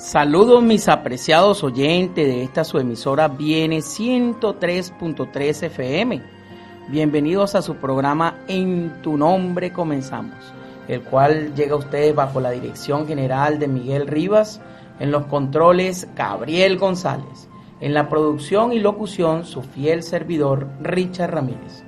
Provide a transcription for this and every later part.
Saludos mis apreciados oyentes de esta su emisora Viene 103.3 FM. Bienvenidos a su programa En tu nombre comenzamos, el cual llega a ustedes bajo la dirección general de Miguel Rivas, en los controles Gabriel González, en la producción y locución su fiel servidor Richard Ramírez.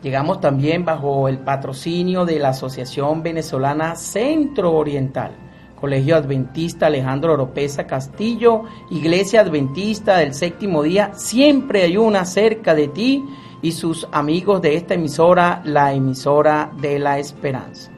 Llegamos también bajo el patrocinio de la Asociación Venezolana Centro Oriental, Colegio Adventista Alejandro Oropesa Castillo, Iglesia Adventista del Séptimo Día, siempre hay una cerca de ti, y sus amigos de esta emisora, la emisora de la esperanza.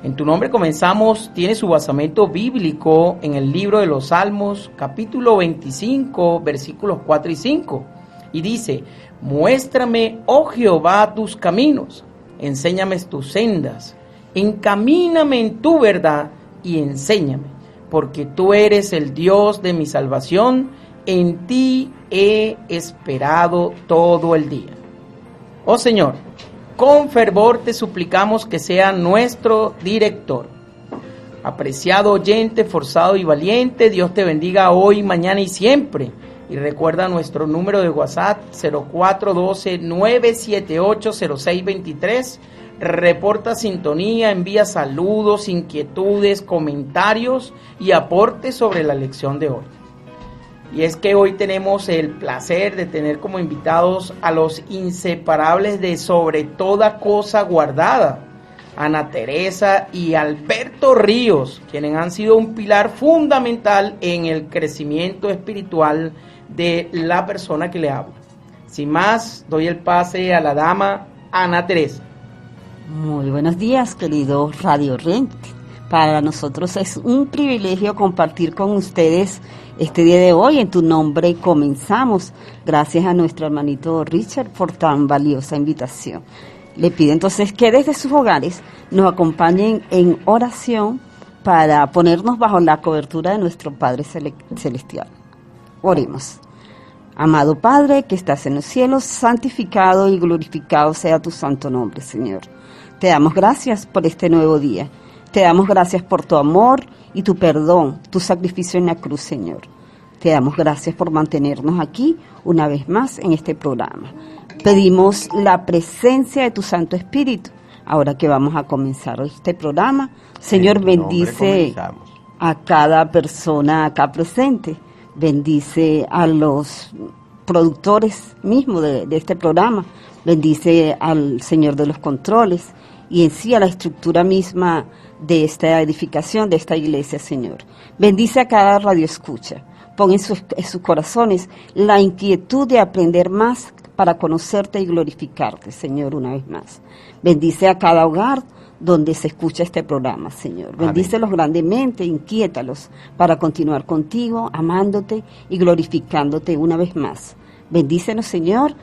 En tu nombre comenzamos, tiene su basamento bíblico en el libro de los Salmos, capítulo 25, versículos 4 y 5, y dice: muéstrame, oh Jehová, tus caminos, enséñame tus sendas, encamíname en tu verdad, y enséñame, porque tú eres el Dios de mi salvación, en ti he esperado todo el día. Oh Señor, con fervor te suplicamos que sea nuestro director. Apreciado oyente, forzado y valiente, Dios te bendiga hoy, mañana y siempre. Y recuerda nuestro número de WhatsApp 0412-978-0623. Reporta sintonía, envía saludos, inquietudes, comentarios y aportes sobre la lección de hoy. Y es que hoy tenemos el placer de tener como invitados a los inseparables de Sobre Toda Cosa Guardada, Ana Teresa y Alberto Ríos, quienes han sido un pilar fundamental en el crecimiento espiritual de la persona que le habla. Sin más, doy el pase a la dama Ana Teresa. Muy buenos días, querido Radio Rent. Para nosotros es un privilegio compartir con ustedes este día de hoy. En tu nombre comenzamos. Gracias a nuestro hermanito Richard por tan valiosa invitación. Le pido entonces que desde sus hogares nos acompañen en oración para ponernos bajo la cobertura de nuestro Padre Celestial. Oremos. Amado Padre que estás en los cielos, santificado y glorificado sea tu santo nombre, Señor. Te damos gracias por este nuevo día. Te damos gracias por tu amor y tu perdón, tu sacrificio en la cruz, Señor. Te damos gracias por mantenernos aquí una vez más en este programa. Pedimos la presencia de tu Santo Espíritu. Ahora que vamos a comenzar este programa, Señor, bendice a cada persona acá presente. Bendice a los productores mismos de este programa. Bendice al Señor de los controles y en sí a la estructura misma de esta edificación, de esta iglesia, Señor. Bendice a cada radioescucha. Pon en sus corazones la inquietud de aprender más para conocerte y glorificarte, Señor, una vez más. Bendice a cada hogar donde se escucha este programa, Señor. Bendícelos grandemente, inquiétalos para continuar contigo, amándote y glorificándote una vez más. Bendícenos, Señor,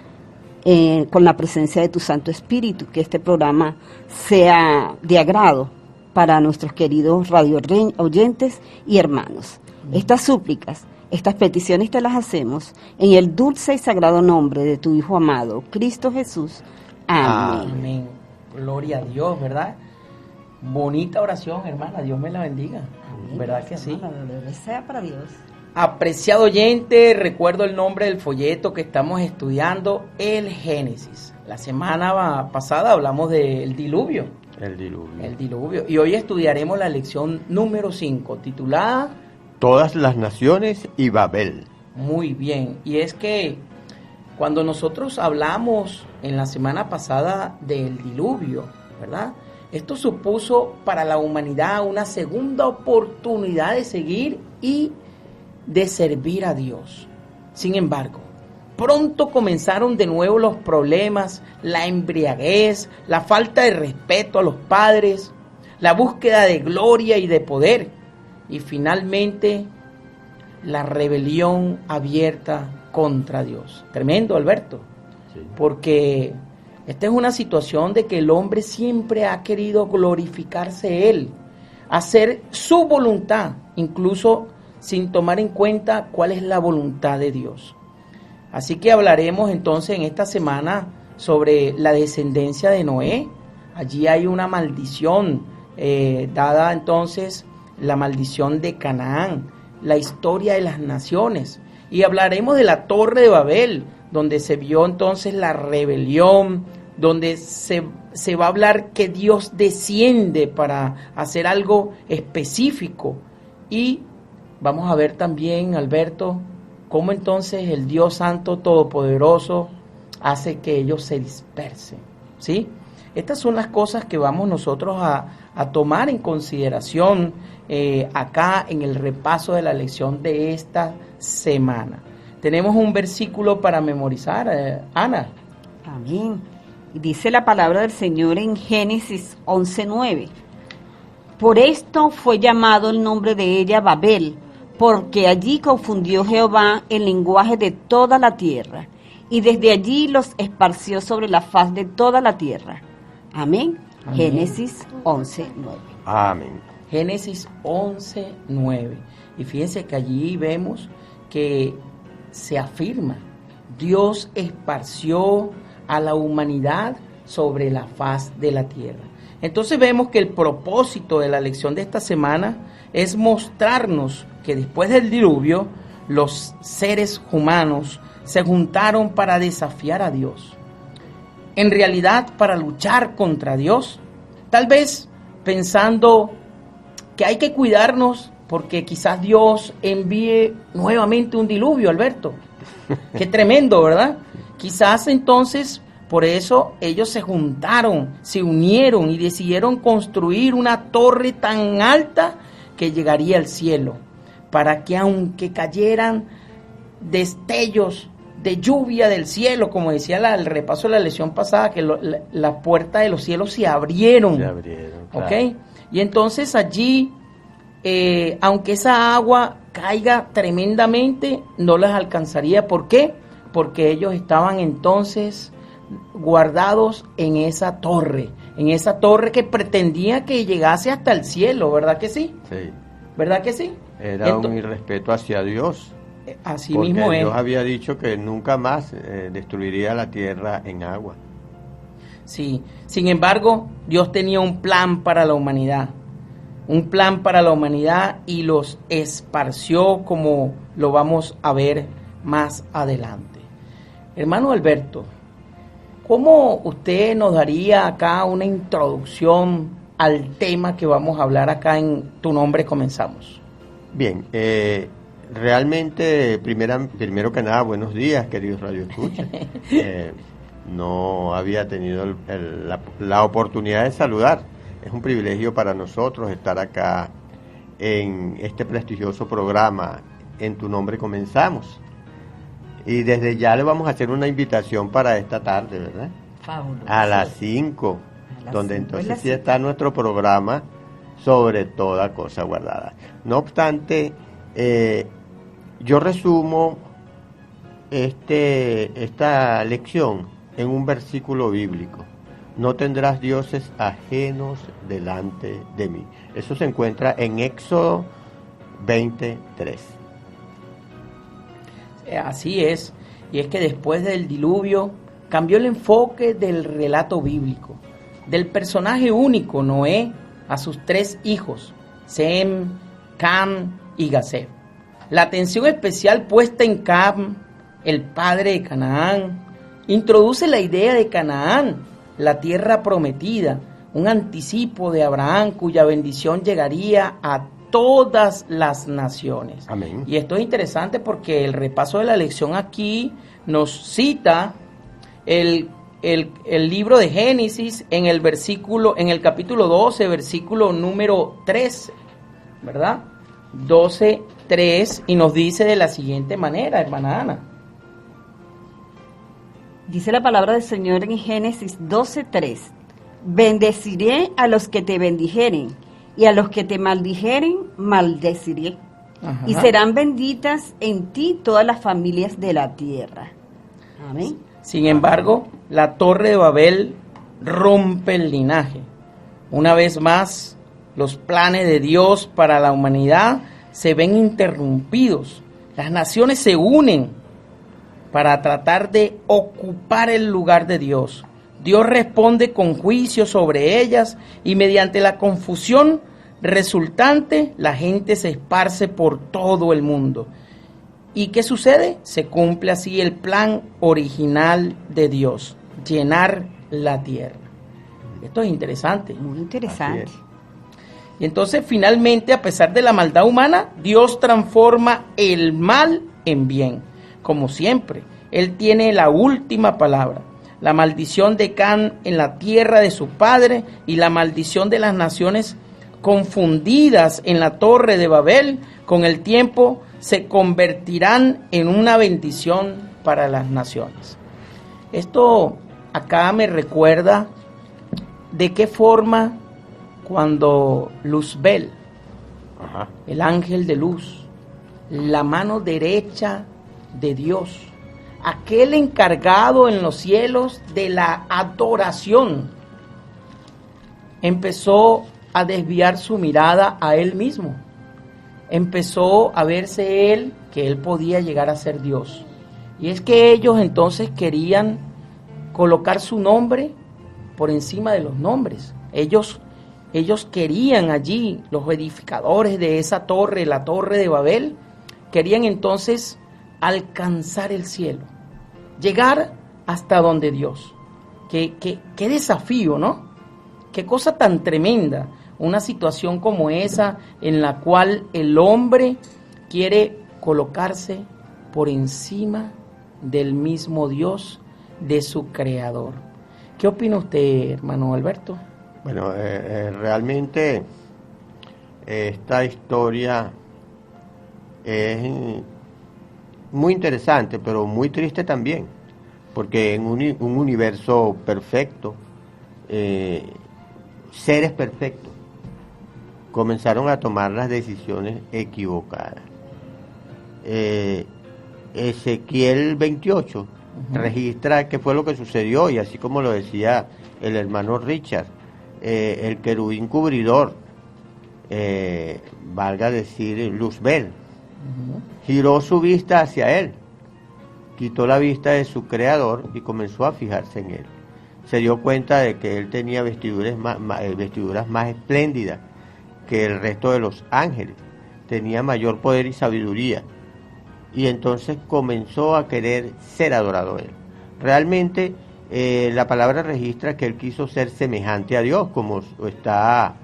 con la presencia de tu Santo Espíritu, que este programa sea de agrado para nuestros queridos radio oyentes y hermanos. Estas súplicas, estas peticiones te las hacemos en el dulce y sagrado nombre de tu Hijo amado, Cristo Jesús. Amén. Amén. Gloria a Dios, ¿verdad? Bonita oración, hermana. Dios me la bendiga. Amén. ¿Verdad que sí? Gloria sea para Dios. Apreciado oyente, recuerdo el nombre del folleto que estamos estudiando, el Génesis. La semana pasada hablamos del diluvio. El diluvio. Y hoy estudiaremos la lección número 5, titulada todas las naciones y Babel. Muy bien, y es que cuando nosotros hablamos en la semana pasada del diluvio, ¿verdad? Esto supuso para la humanidad una segunda oportunidad de seguir y de servir a Dios. Sin embargo, pronto comenzaron de nuevo los problemas, la embriaguez, la falta de respeto a los padres, la búsqueda de gloria y de poder, y finalmente la rebelión abierta contra Dios. Tremendo, Alberto, sí. Porque esta es una situación de que el hombre siempre ha querido glorificarse él, hacer su voluntad, incluso sin tomar en cuenta cuál es la voluntad de Dios. Así que hablaremos entonces en esta semana sobre la descendencia de Noé. Allí hay una maldición dada entonces la maldición de Canaán, la historia de las naciones. Y hablaremos de la Torre de Babel, donde se vio entonces la rebelión, donde se va a hablar que Dios desciende para hacer algo específico. Y vamos a ver también, Alberto, cómo entonces el Dios Santo Todopoderoso hace que ellos se dispersen, ¿sí? Estas son las cosas que vamos nosotros a tomar en consideración acá en el repaso de la lección de esta semana. Tenemos un versículo para memorizar, Ana. Amén. Dice la palabra del Señor en Génesis 11:9. Por esto fue llamado el nombre de ella Babel, porque allí confundió Jehová el lenguaje de toda la tierra, y desde allí los esparció sobre la faz de toda la tierra. Amén. Amén. Génesis 11:9. Amén. Génesis 11:9. Y fíjense que allí vemos que se afirma, Dios esparció a la humanidad sobre la faz de la tierra. Entonces vemos que el propósito de la lección de esta semana es mostrarnos que después del diluvio, los seres humanos se juntaron para desafiar a Dios. En realidad, para luchar contra Dios, tal vez pensando que hay que cuidarnos porque quizás Dios envíe nuevamente un diluvio, Alberto. Qué tremendo, ¿verdad? Quizás entonces, por eso ellos se juntaron, se unieron y decidieron construir una torre tan alta que llegaría al cielo, para que aunque cayeran destellos de lluvia del cielo, como decía el repaso de la lección pasada, que la puerta de los cielos se abrieron. Se abrieron, claro. ¿Ok? Y entonces allí, aunque esa agua caiga tremendamente, no las alcanzaría. ¿Por qué? Porque ellos estaban entonces guardados en esa torre que pretendía que llegase hasta el cielo, ¿verdad que sí? Sí. ¿Verdad que sí? Era un irrespeto hacia Dios. Así porque mismo es. Dios había dicho que nunca más destruiría la tierra en agua. Sí, sin embargo, Dios tenía un plan para la humanidad. Un plan para la humanidad y los esparció, como lo vamos a ver más adelante. Hermano Alberto, ¿cómo usted nos daría acá una introducción al tema que vamos a hablar acá en Tu Nombre Comenzamos? Bien, realmente, primero que nada, buenos días, queridos radioescuchas. No había tenido la oportunidad de saludar. Es un privilegio para nosotros estar acá en este prestigioso programa, En Tu Nombre Comenzamos. Y desde ya le vamos a hacer una invitación para esta tarde, ¿verdad? Fabuloso. A las 5, donde entonces sí está nuestro programa sobre toda cosa guardada. No obstante, yo resumo esta lección en un versículo bíblico. No tendrás dioses ajenos delante de mí. Eso se encuentra en Éxodo 23. Así es, y es que después del diluvio cambió el enfoque del relato bíblico, del personaje único, Noé, a sus 3 hijos, Sem, Cam y Gafet. La atención especial puesta en Cam, el padre de Canaán, introduce la idea de Canaán, la tierra prometida, un anticipo de Abraham cuya bendición llegaría a todas las naciones. Amén. Y esto es interesante porque el repaso de la lección aquí nos cita el libro de Génesis en el capítulo 12, versículo número 13, ¿verdad? 12:3, y nos dice de la siguiente manera, hermana Ana. Dice la palabra del Señor en Génesis 12:3: bendeciré a los que te bendijeren, y a los que te maldijeren, maldeciré. Ajá. Y serán benditas en ti todas las familias de la tierra. Amén. Sin embargo, la Torre de Babel rompe el linaje. Una vez más, los planes de Dios para la humanidad se ven interrumpidos. Las naciones se unen para tratar de ocupar el lugar de Dios. Dios responde con juicio sobre ellas y mediante la confusión resultante, la gente se esparce por todo el mundo. ¿Y qué sucede? Se cumple así el plan original de Dios, llenar la tierra. Esto es interesante. Muy interesante. Y entonces, finalmente, a pesar de la maldad humana, Dios transforma el mal en bien. Como siempre, Él tiene la última palabra. La maldición de Can en la tierra de su padre y la maldición de las naciones confundidas en la Torre de Babel, con el tiempo se convertirán en una bendición para las naciones. Esto acá me recuerda de qué forma cuando Luzbel, Ajá. el ángel de luz, la mano derecha de Dios, aquel encargado en los cielos de la adoración, empezó a desviar su mirada a él mismo. Empezó a verse él que él podía llegar a ser Dios. Y es que ellos entonces querían colocar su nombre por encima de los nombres. Ellos querían allí, los edificadores de esa torre, la Torre de Babel, querían entonces alcanzar el cielo, llegar hasta donde Dios. Qué desafío, ¿no? Qué cosa tan tremenda, una situación como esa en la cual el hombre quiere colocarse por encima del mismo Dios, de su creador. ¿Qué opina usted, hermano Alberto? Bueno, realmente esta historia es muy interesante, pero muy triste también, porque en un universo perfecto, seres perfectos comenzaron a tomar las decisiones equivocadas. Ezequiel 28 registra qué fue lo que sucedió, y así como lo decía el hermano Richard, el querubín cubridor, valga decir Luzbel, giró su vista hacia él, quitó la vista de su creador y comenzó a fijarse en él. Se dio cuenta de que él tenía vestiduras más espléndidas que el resto de los ángeles, tenía mayor poder y sabiduría, y entonces comenzó a querer ser adorado él. Realmente la palabra registra que él quiso ser semejante a Dios, como está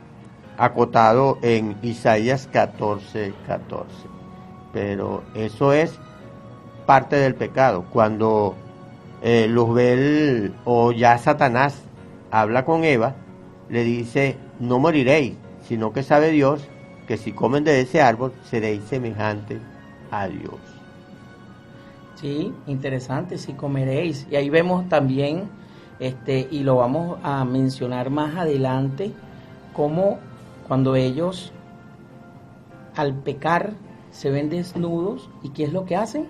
acotado en Isaías 14:14. Pero eso es parte del pecado. Cuando Luzbel o ya Satanás habla con Eva, le dice: no moriréis, sino que sabe Dios que si comen de ese árbol seréis semejantes a Dios. Sí, interesante, si comeréis. Y ahí vemos también, y lo vamos a mencionar más adelante, cómo cuando ellos al pecar se ven desnudos, ¿y qué es lo que hacen?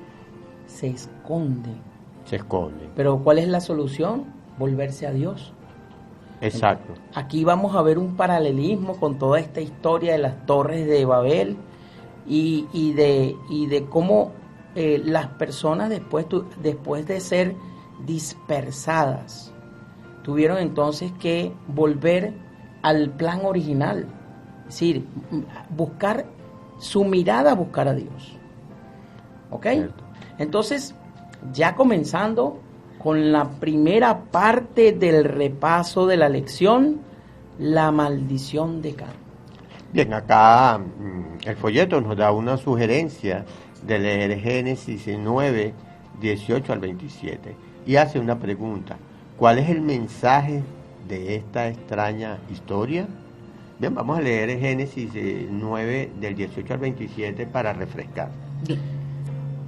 Se esconden. Se esconden. Pero ¿cuál es la solución? Volverse a Dios. Exacto. Aquí vamos a ver un paralelismo con toda esta historia de las torres de Babel y de cómo las personas después de ser dispersadas tuvieron entonces que volver al plan original, es decir, buscar su mirada, buscar a Dios. ¿Ok? Cierto. Entonces, ya comenzando con la primera parte del repaso de la lección, la maldición de Can. Bien, acá el folleto nos da una sugerencia de leer Génesis 9, 18 al 27 y hace una pregunta. ¿Cuál es el mensaje de esta extraña historia? Bien, vamos a leer Génesis 9 del 18 al 27 para refrescar. Bien.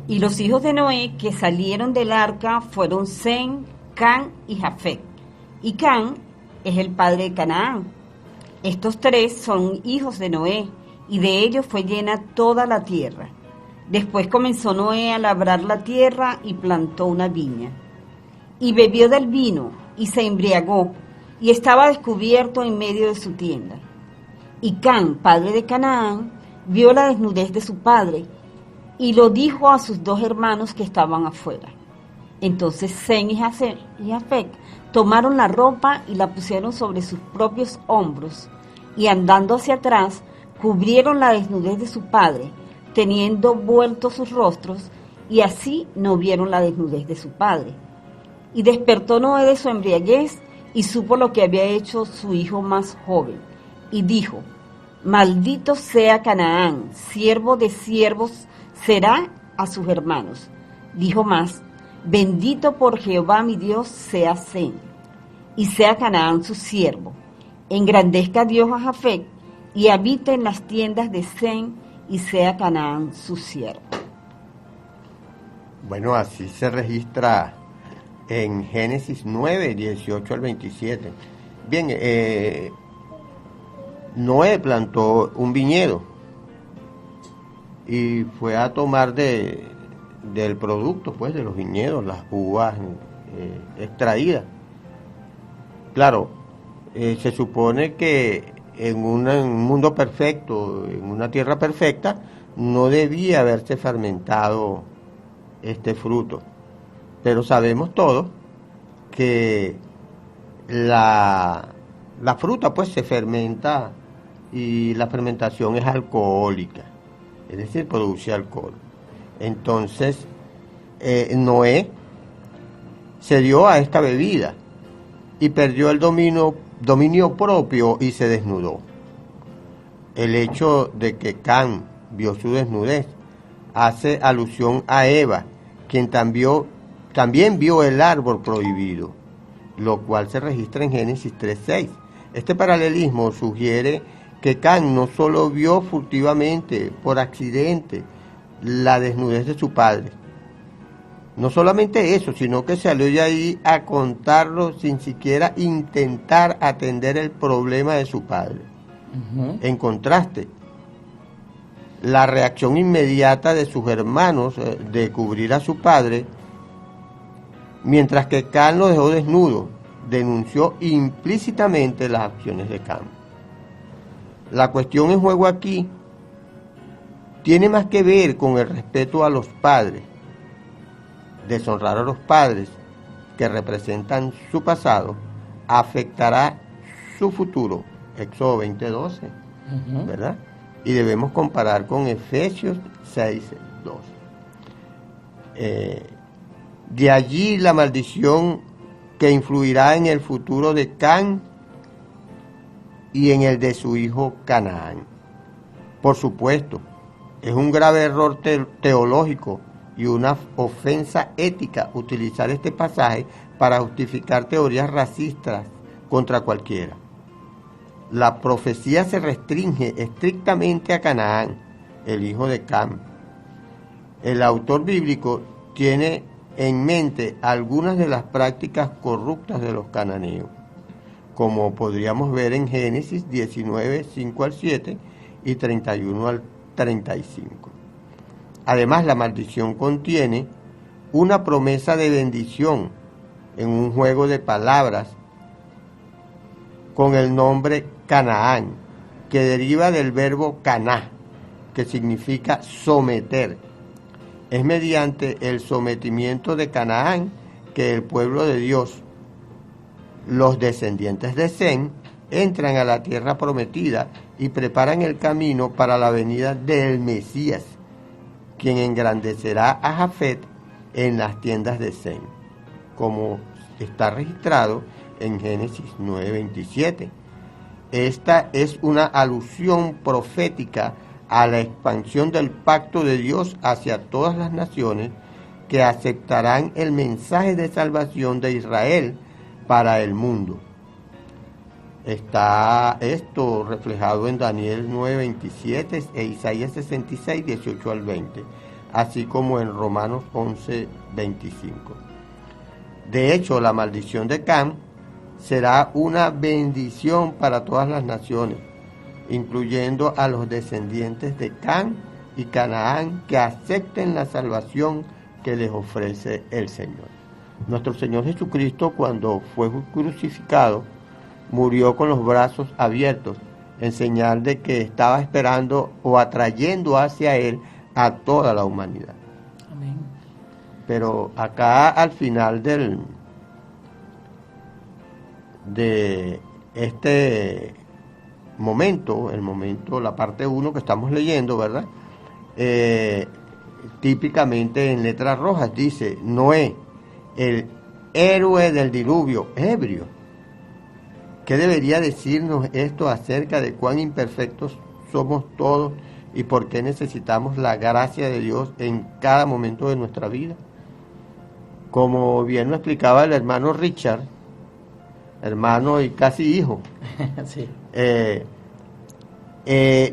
Y los hijos de Noé que salieron del arca fueron Sem, Cam y Jafet. Y Cam es el padre de Canaán. Estos tres son hijos de Noé, y de ellos fue llena toda la tierra. Después comenzó Noé a labrar la tierra y plantó una viña. Y bebió del vino, y se embriagó, y estaba descubierto en medio de su tienda. Y Cam, padre de Canaán, vio la desnudez de su padre, y lo dijo a sus dos hermanos que estaban afuera. Entonces Sem y Jafet tomaron la ropa y la pusieron sobre sus propios hombros, y andando hacia atrás, cubrieron la desnudez de su padre, teniendo vueltos sus rostros, y así no vieron la desnudez de su padre. Y despertó Noé de su embriaguez, y supo lo que había hecho su hijo más joven, y dijo: maldito sea Canaán, siervo de siervos será a sus hermanos. Dijo más: bendito por Jehová mi Dios sea Sem, y sea Canaán su siervo. Engrandezca Dios a Jafet, y habite en las tiendas de Sem, y sea Canaán su siervo. Bueno, así se registra en Génesis 9, 18 al 27. Bien, Noé plantó un viñedo y fue a tomar del producto, pues, de los viñedos, las uvas extraídas. Claro, se supone que en un mundo perfecto, en una tierra perfecta, no debía haberse fermentado este fruto. Pero sabemos todos que la fruta, pues, se fermenta, y la fermentación es alcohólica, es decir, produce alcohol. Entonces, Noé se dio a esta bebida y perdió el dominio propio y se desnudó. El hecho de que Cam vio su desnudez hace alusión a Eva, quien también vio el árbol prohibido, lo cual se registra en Génesis 3:6. Este paralelismo sugiere que Cam no solo vio furtivamente, por accidente, la desnudez de su padre. No solamente eso, sino que salió de ahí a contarlo sin siquiera intentar atender el problema de su padre. Uh-huh. En contraste, la reacción inmediata de sus hermanos de cubrir a su padre, mientras que Cam lo dejó desnudo, denunció implícitamente las acciones de Cam. La cuestión en juego aquí tiene más que ver con el respeto a los padres. Deshonrar a los padres, que representan su pasado, afectará su futuro. Éxodo 20:12, uh-huh. ¿Verdad? Y debemos comparar con Efesios 6:2. De allí la maldición que influirá en el futuro de Cam y en el de su hijo Canaán. Por supuesto, es un grave error teológico y una ofensa ética utilizar este pasaje para justificar teorías racistas contra cualquiera. La profecía se restringe estrictamente a Canaán, el hijo de Cam. El autor bíblico tiene en mente algunas de las prácticas corruptas de los cananeos, como podríamos ver en Génesis 19, 5 al 7 y 31 al 35. Además, la maldición contiene una promesa de bendición en un juego de palabras con el nombre Canaán, que deriva del verbo caná, que significa someter. Es mediante el sometimiento de Canaán que el pueblo de Dios, los descendientes de Sem, entran a la tierra prometida y preparan el camino para la venida del Mesías, quien engrandecerá a Jafet en las tiendas de Sem, como está registrado en Génesis 9:27. Esta es una alusión profética a la expansión del pacto de Dios hacia todas las naciones que aceptarán el mensaje de salvación de Israel para el mundo. Está esto reflejado en Daniel 9:27 e Isaías 66, 18 al 20, así como en Romanos 11:25. De hecho, la maldición de Cam será una bendición para todas las naciones, incluyendo a los descendientes de Cam y Canaán que acepten la salvación que les ofrece el Señor. Nuestro Señor Jesucristo, cuando fue crucificado, murió con los brazos abiertos, en señal de que estaba esperando o atrayendo hacia Él a toda la humanidad. Amén. Pero acá al final de este momento, la parte 1 que estamos leyendo, ¿verdad? Típicamente en letras rojas dice: Noé, el héroe del diluvio, ebrio. ¿Qué debería decirnos esto acerca de cuán imperfectos somos todos y por qué necesitamos la gracia de Dios en cada momento de nuestra vida? Como bien lo explicaba el hermano Richard, hermano y casi hijo, Sí.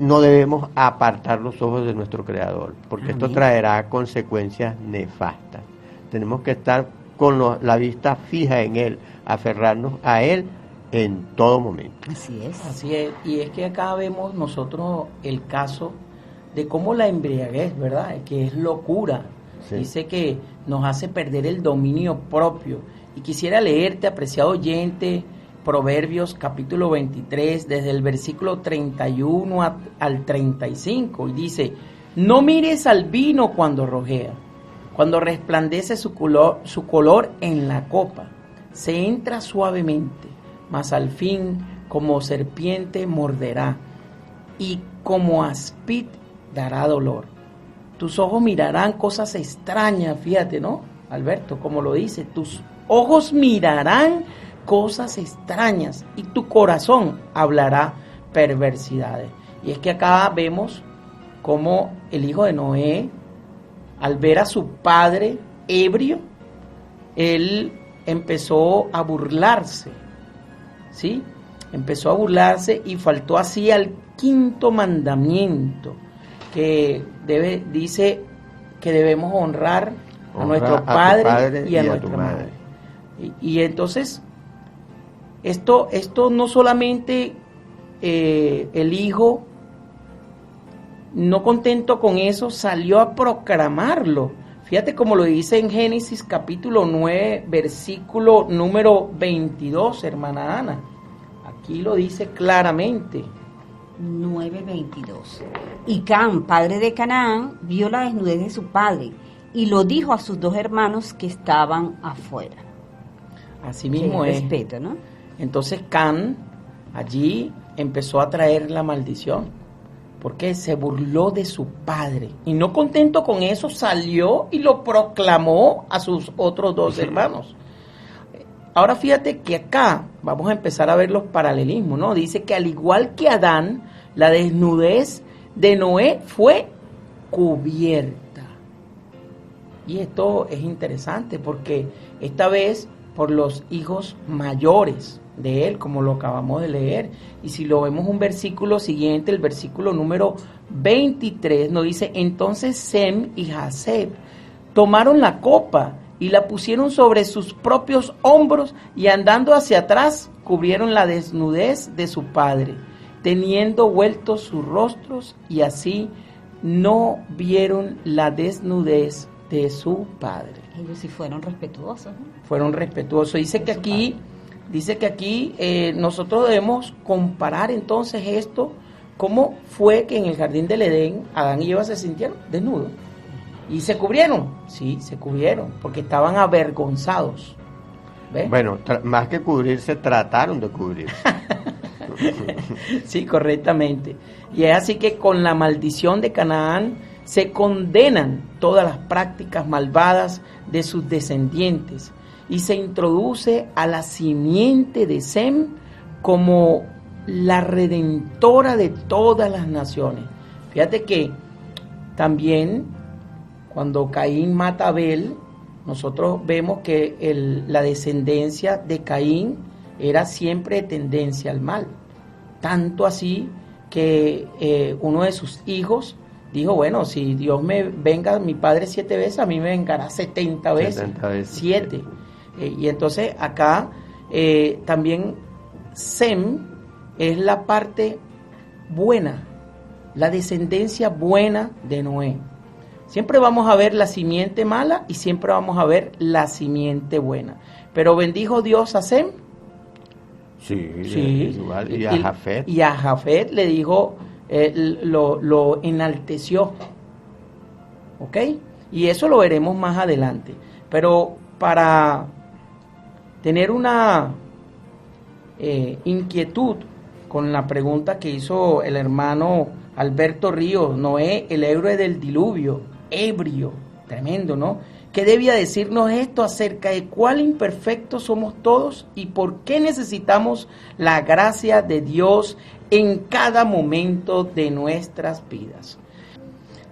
No debemos apartar los ojos de nuestro Creador, porque Amén. esto traerá consecuencias nefastas. Tenemos que estar con la vista fija en Él, aferrarnos a Él en todo momento. Así es. Así es, y es que acá vemos nosotros el caso de cómo la embriaguez, ¿verdad? Que es locura. Sí. Dice que nos hace perder el dominio propio. Y quisiera leerte, apreciado oyente, Proverbios capítulo 23, desde el versículo 31 al 35, y dice: no mires al vino cuando rojea, cuando resplandece su color en la copa, se entra suavemente, mas al fin como serpiente morderá, y como aspid dará dolor. Tus ojos mirarán cosas extrañas, fíjate, ¿no, Alberto? Como lo dice, tus ojos mirarán cosas extrañas y tu corazón hablará perversidades. Y es que acá vemos cómo el hijo de Noé, al ver a su padre ebrio, él empezó a burlarse, ¿sí? Empezó a burlarse y faltó así al quinto mandamiento, que dice que debemos honrar a nuestro padre y a nuestra madre. Y entonces, esto no solamente el hijo, no contento con eso, salió a proclamarlo. Fíjate como lo dice en Génesis capítulo 9, versículo número 22, hermana Ana. Aquí lo dice claramente. 9:22. Y Cam, padre de Canaán, vio la desnudez de su padre y lo dijo a sus dos hermanos que estaban afuera. Así mismo es. Respeto, ¿no? Entonces Can allí empezó a traer la maldición, porque se burló de su padre. Y no contento con eso, salió y lo proclamó a sus otros dos hermanos. Ahora fíjate que acá vamos a empezar a ver los paralelismos, ¿no? Dice que al igual que Adán, la desnudez de Noé fue cubierta. Y esto es interesante porque esta vez por los hijos mayores de él, como lo acabamos de leer. Y si lo vemos un versículo siguiente, el versículo número 23, nos dice: entonces Sem y Jafet tomaron la copa y la pusieron sobre sus propios hombros y andando hacia atrás cubrieron la desnudez de su padre, teniendo vueltos sus rostros, y así no vieron la desnudez de su padre. Ellos sí fueron respetuosos, ¿no? Fueron respetuosos. Dice que aquí nosotros debemos comparar entonces esto, cómo fue que en el jardín del Edén Adán y Eva se sintieron desnudos. ¿Y se cubrieron? Sí, se cubrieron, porque estaban avergonzados. ¿Ves? Bueno, más que cubrirse, trataron de cubrirse. Sí, correctamente. Y es así que con la maldición de Canaán se condenan todas las prácticas malvadas de sus descendientes y se introduce a la simiente de Sem como la redentora de todas las naciones. Fíjate que también cuando Caín mata a Abel, nosotros vemos que la descendencia de Caín era siempre de tendencia al mal. Tanto así que uno de sus hijos dijo, bueno, si Dios me venga mi padre 7 veces, a mí me vengará 70 veces. 70 veces. 7. Y entonces acá también Sem es la parte buena, la descendencia buena de Noé. Siempre vamos a ver la simiente mala y siempre vamos a ver la simiente buena. Pero bendijo Dios a Sem. Sí, igual. Y a Jafet. Y a Jafet le dijo, lo enalteció. ¿Ok? Y eso lo veremos más adelante. Pero para tener una inquietud con la pregunta que hizo el hermano Alberto Ríos, Noé, el héroe del diluvio, ebrio, tremendo, ¿no? ¿Qué debía decirnos esto acerca de cuál imperfectos somos todos y por qué necesitamos la gracia de Dios en cada momento de nuestras vidas?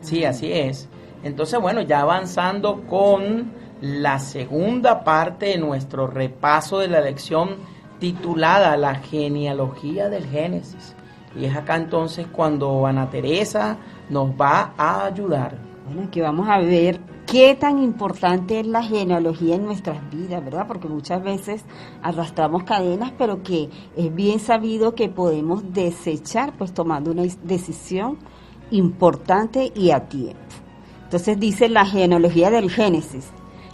Sí, así es. Entonces, bueno, ya avanzando con la segunda parte de nuestro repaso de la lección titulada La genealogía del Génesis. Y es acá entonces cuando Ana Teresa nos va a ayudar. Bueno, aquí vamos a ver qué tan importante es la genealogía en nuestras vidas, ¿verdad? Porque muchas veces arrastramos cadenas, pero que es bien sabido que podemos desechar, pues tomando una decisión importante y a tiempo. Entonces dice la genealogía del Génesis.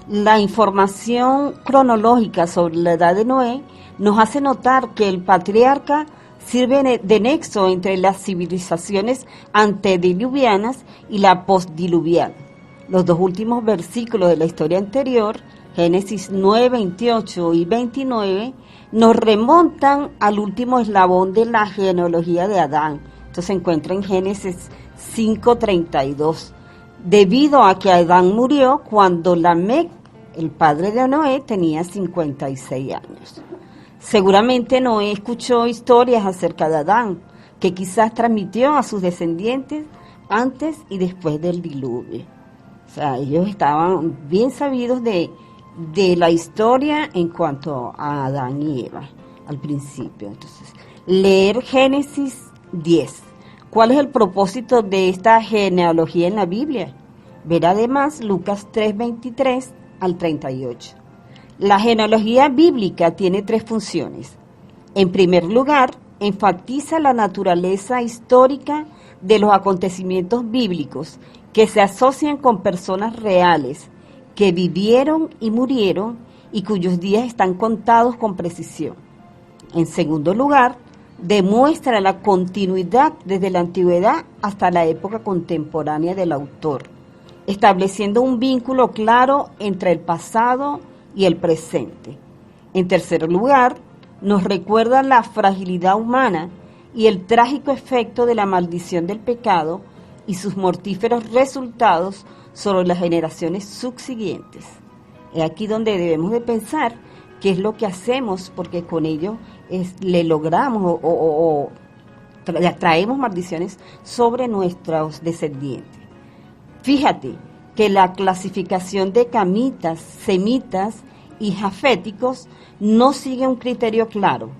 La información cronológica sobre la edad de Noé nos hace notar que el patriarca sirve de nexo entre las civilizaciones antediluvianas y la postdiluviana. Los dos últimos versículos de la historia anterior, Génesis 9, 28 y 29, nos remontan al último eslabón de la genealogía de Adán. Esto se encuentra en Génesis 5, 32. Debido a que Adán murió cuando Lamec, el padre de Noé, tenía 56 años. Seguramente Noé escuchó historias acerca de Adán, que quizás transmitió a sus descendientes antes y después del diluvio. O sea, ellos estaban bien sabidos de la historia en cuanto a Adán y Eva al principio. Entonces, leer Génesis 10. ¿Cuál es el propósito de esta genealogía en la Biblia? Ver además Lucas 3, 23 al 38. La genealogía bíblica tiene 3 funciones. En primer lugar, enfatiza la naturaleza histórica de los acontecimientos bíblicos que se asocian con personas reales que vivieron y murieron y cuyos días están contados con precisión. En segundo lugar, demuestra la continuidad desde la antigüedad hasta la época contemporánea del autor, estableciendo un vínculo claro entre el pasado y el presente. En tercer lugar, nos recuerda la fragilidad humana y el trágico efecto de la maldición del pecado y sus mortíferos resultados sobre las generaciones subsiguientes. Es aquí donde debemos de pensar qué es lo que hacemos, porque con ello le logramos o traemos maldiciones sobre nuestros descendientes. Fíjate que la clasificación de camitas, semitas y jaféticos no sigue un criterio claro.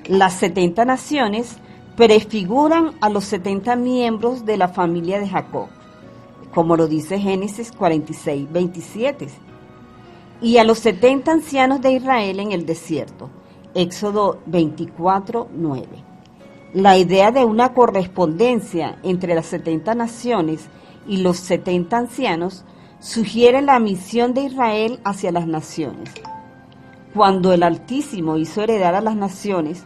Las 70 naciones prefiguran a los 70 miembros de la familia de Jacob, como lo dice Génesis 46, 27, y a los 70 ancianos de Israel en el desierto, Éxodo 24, 9. La idea de una correspondencia entre las 70 naciones y los 70 ancianos sugiere la misión de Israel hacia las naciones. Cuando el Altísimo hizo heredar a las naciones,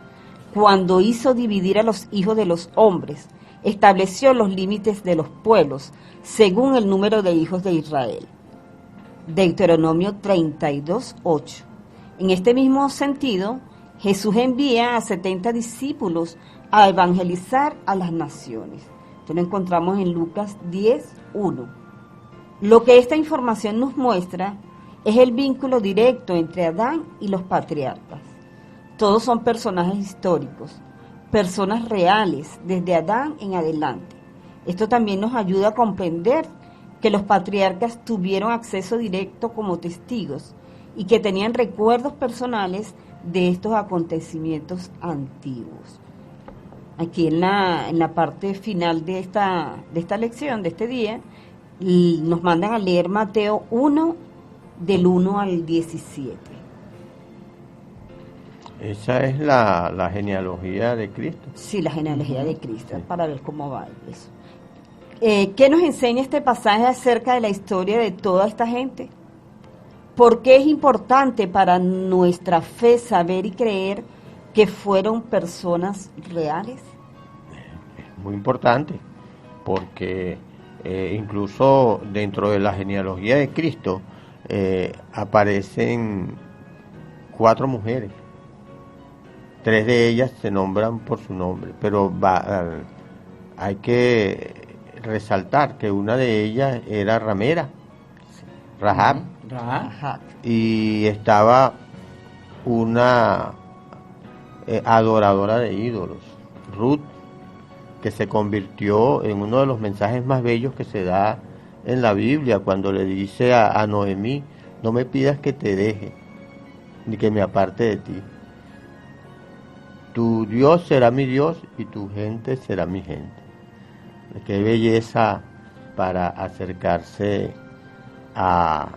cuando hizo dividir a los hijos de los hombres, estableció los límites de los pueblos según el número de hijos de Israel. Deuteronomio 32, 8. En este mismo sentido, Jesús envía a 70 discípulos a evangelizar a las naciones. Esto lo encontramos en Lucas 10, 1. Lo que esta información nos muestra es el vínculo directo entre Adán y los patriarcas. Todos son personajes históricos, personas reales, desde Adán en adelante. Esto también nos ayuda a comprender que los patriarcas tuvieron acceso directo como testigos y que tenían recuerdos personales de estos acontecimientos antiguos. Aquí en la parte final de esta lección, de este día, nos mandan a leer Mateo 1, del 1 al 17. Esa es la genealogía de Cristo. Sí, la genealogía de Cristo, para ver cómo va eso. ¿Qué nos enseña este pasaje acerca de la historia de toda esta gente? ¿Por qué es importante para nuestra fe saber y creer que fueron personas reales? Es muy importante, porque incluso dentro de la genealogía de Cristo aparecen 4 mujeres. 3 de ellas se nombran por su nombre, pero hay que resaltar que una de ellas era ramera, Rahab, y estaba una adoradora de ídolos, Ruth, que se convirtió en uno de los mensajes más bellos que se da en la Biblia, cuando le dice a Noemí: no me pidas que te deje, ni que me aparte de ti. Tu Dios será mi Dios y tu gente será mi gente. Qué belleza para acercarse a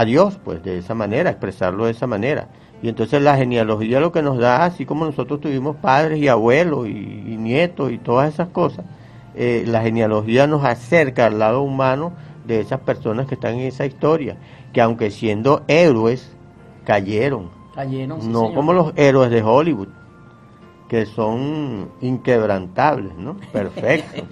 Dios, pues de esa manera, expresarlo de esa manera. Y entonces la genealogía lo que nos da, así como nosotros tuvimos padres y abuelos y nietos y todas esas cosas, la genealogía nos acerca al lado humano de esas personas que están en esa historia, que aunque siendo héroes, cayeron. Cayeron, sí, no señor. como los héroes de Hollywood, que son inquebrantables, ¿no? Perfectos.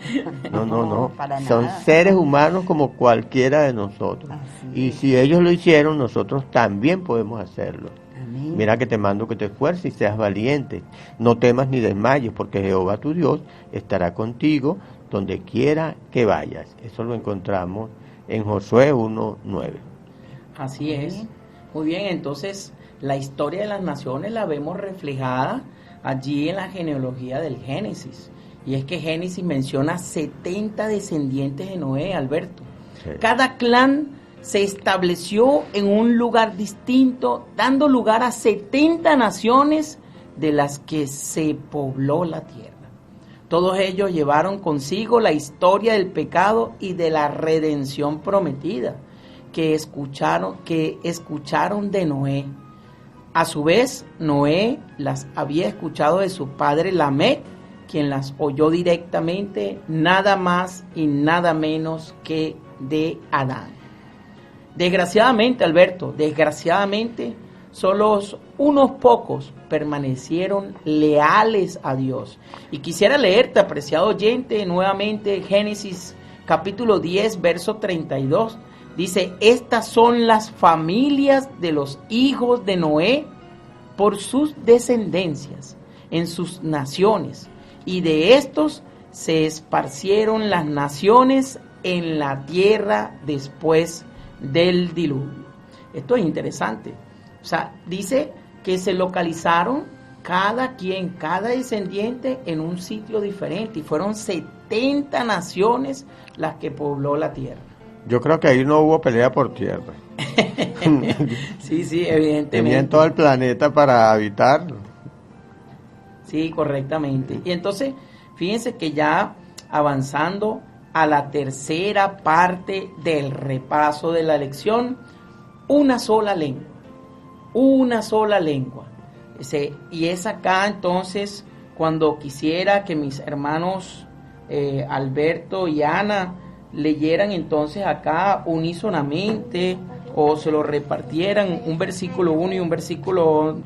No. Son nada. seres humanos como cualquiera de nosotros. Así y es. si ellos lo hicieron, nosotros también podemos hacerlo. Amén. Mira que te mando que te esfuerces y seas valiente. No temas ni desmayes, porque Jehová tu Dios estará contigo donde quiera que vayas. Eso lo encontramos en Josué 1:9. Así es. Muy bien, entonces la historia de las naciones la vemos reflejada allí en la genealogía del Génesis. Y es que Génesis menciona 70 descendientes de Noé, Alberto. Sí. Cada clan se estableció en un lugar distinto, dando lugar a 70 naciones de las que se pobló la tierra. Todos ellos llevaron consigo la historia del pecado y de la redención prometida que escucharon de Noé. A su vez, Noé las había escuchado de su padre Lamec, quien las oyó directamente, nada más y nada menos que de Adán. Desgraciadamente, Alberto, solo unos pocos permanecieron leales a Dios. Y quisiera leerte, apreciado oyente, nuevamente Génesis capítulo 10, verso 32. Dice: estas son las familias de los hijos de Noé por sus descendencias en sus naciones, y de estos se esparcieron las naciones en la tierra después del diluvio. Esto es interesante. O sea, dice que se localizaron cada descendiente en un sitio diferente, y fueron 70 naciones las que pobló la tierra. Yo creo que ahí no hubo pelea por tierra. Sí, evidentemente. Tenían todo el planeta para habitarlo. Sí, correctamente. Y entonces, fíjense que ya avanzando a la tercera parte del repaso de la lección, una sola lengua. Y es acá entonces cuando quisiera que mis hermanos Alberto y Ana leyeran entonces acá unísonamente, o se lo repartieran un versículo uno y un versículo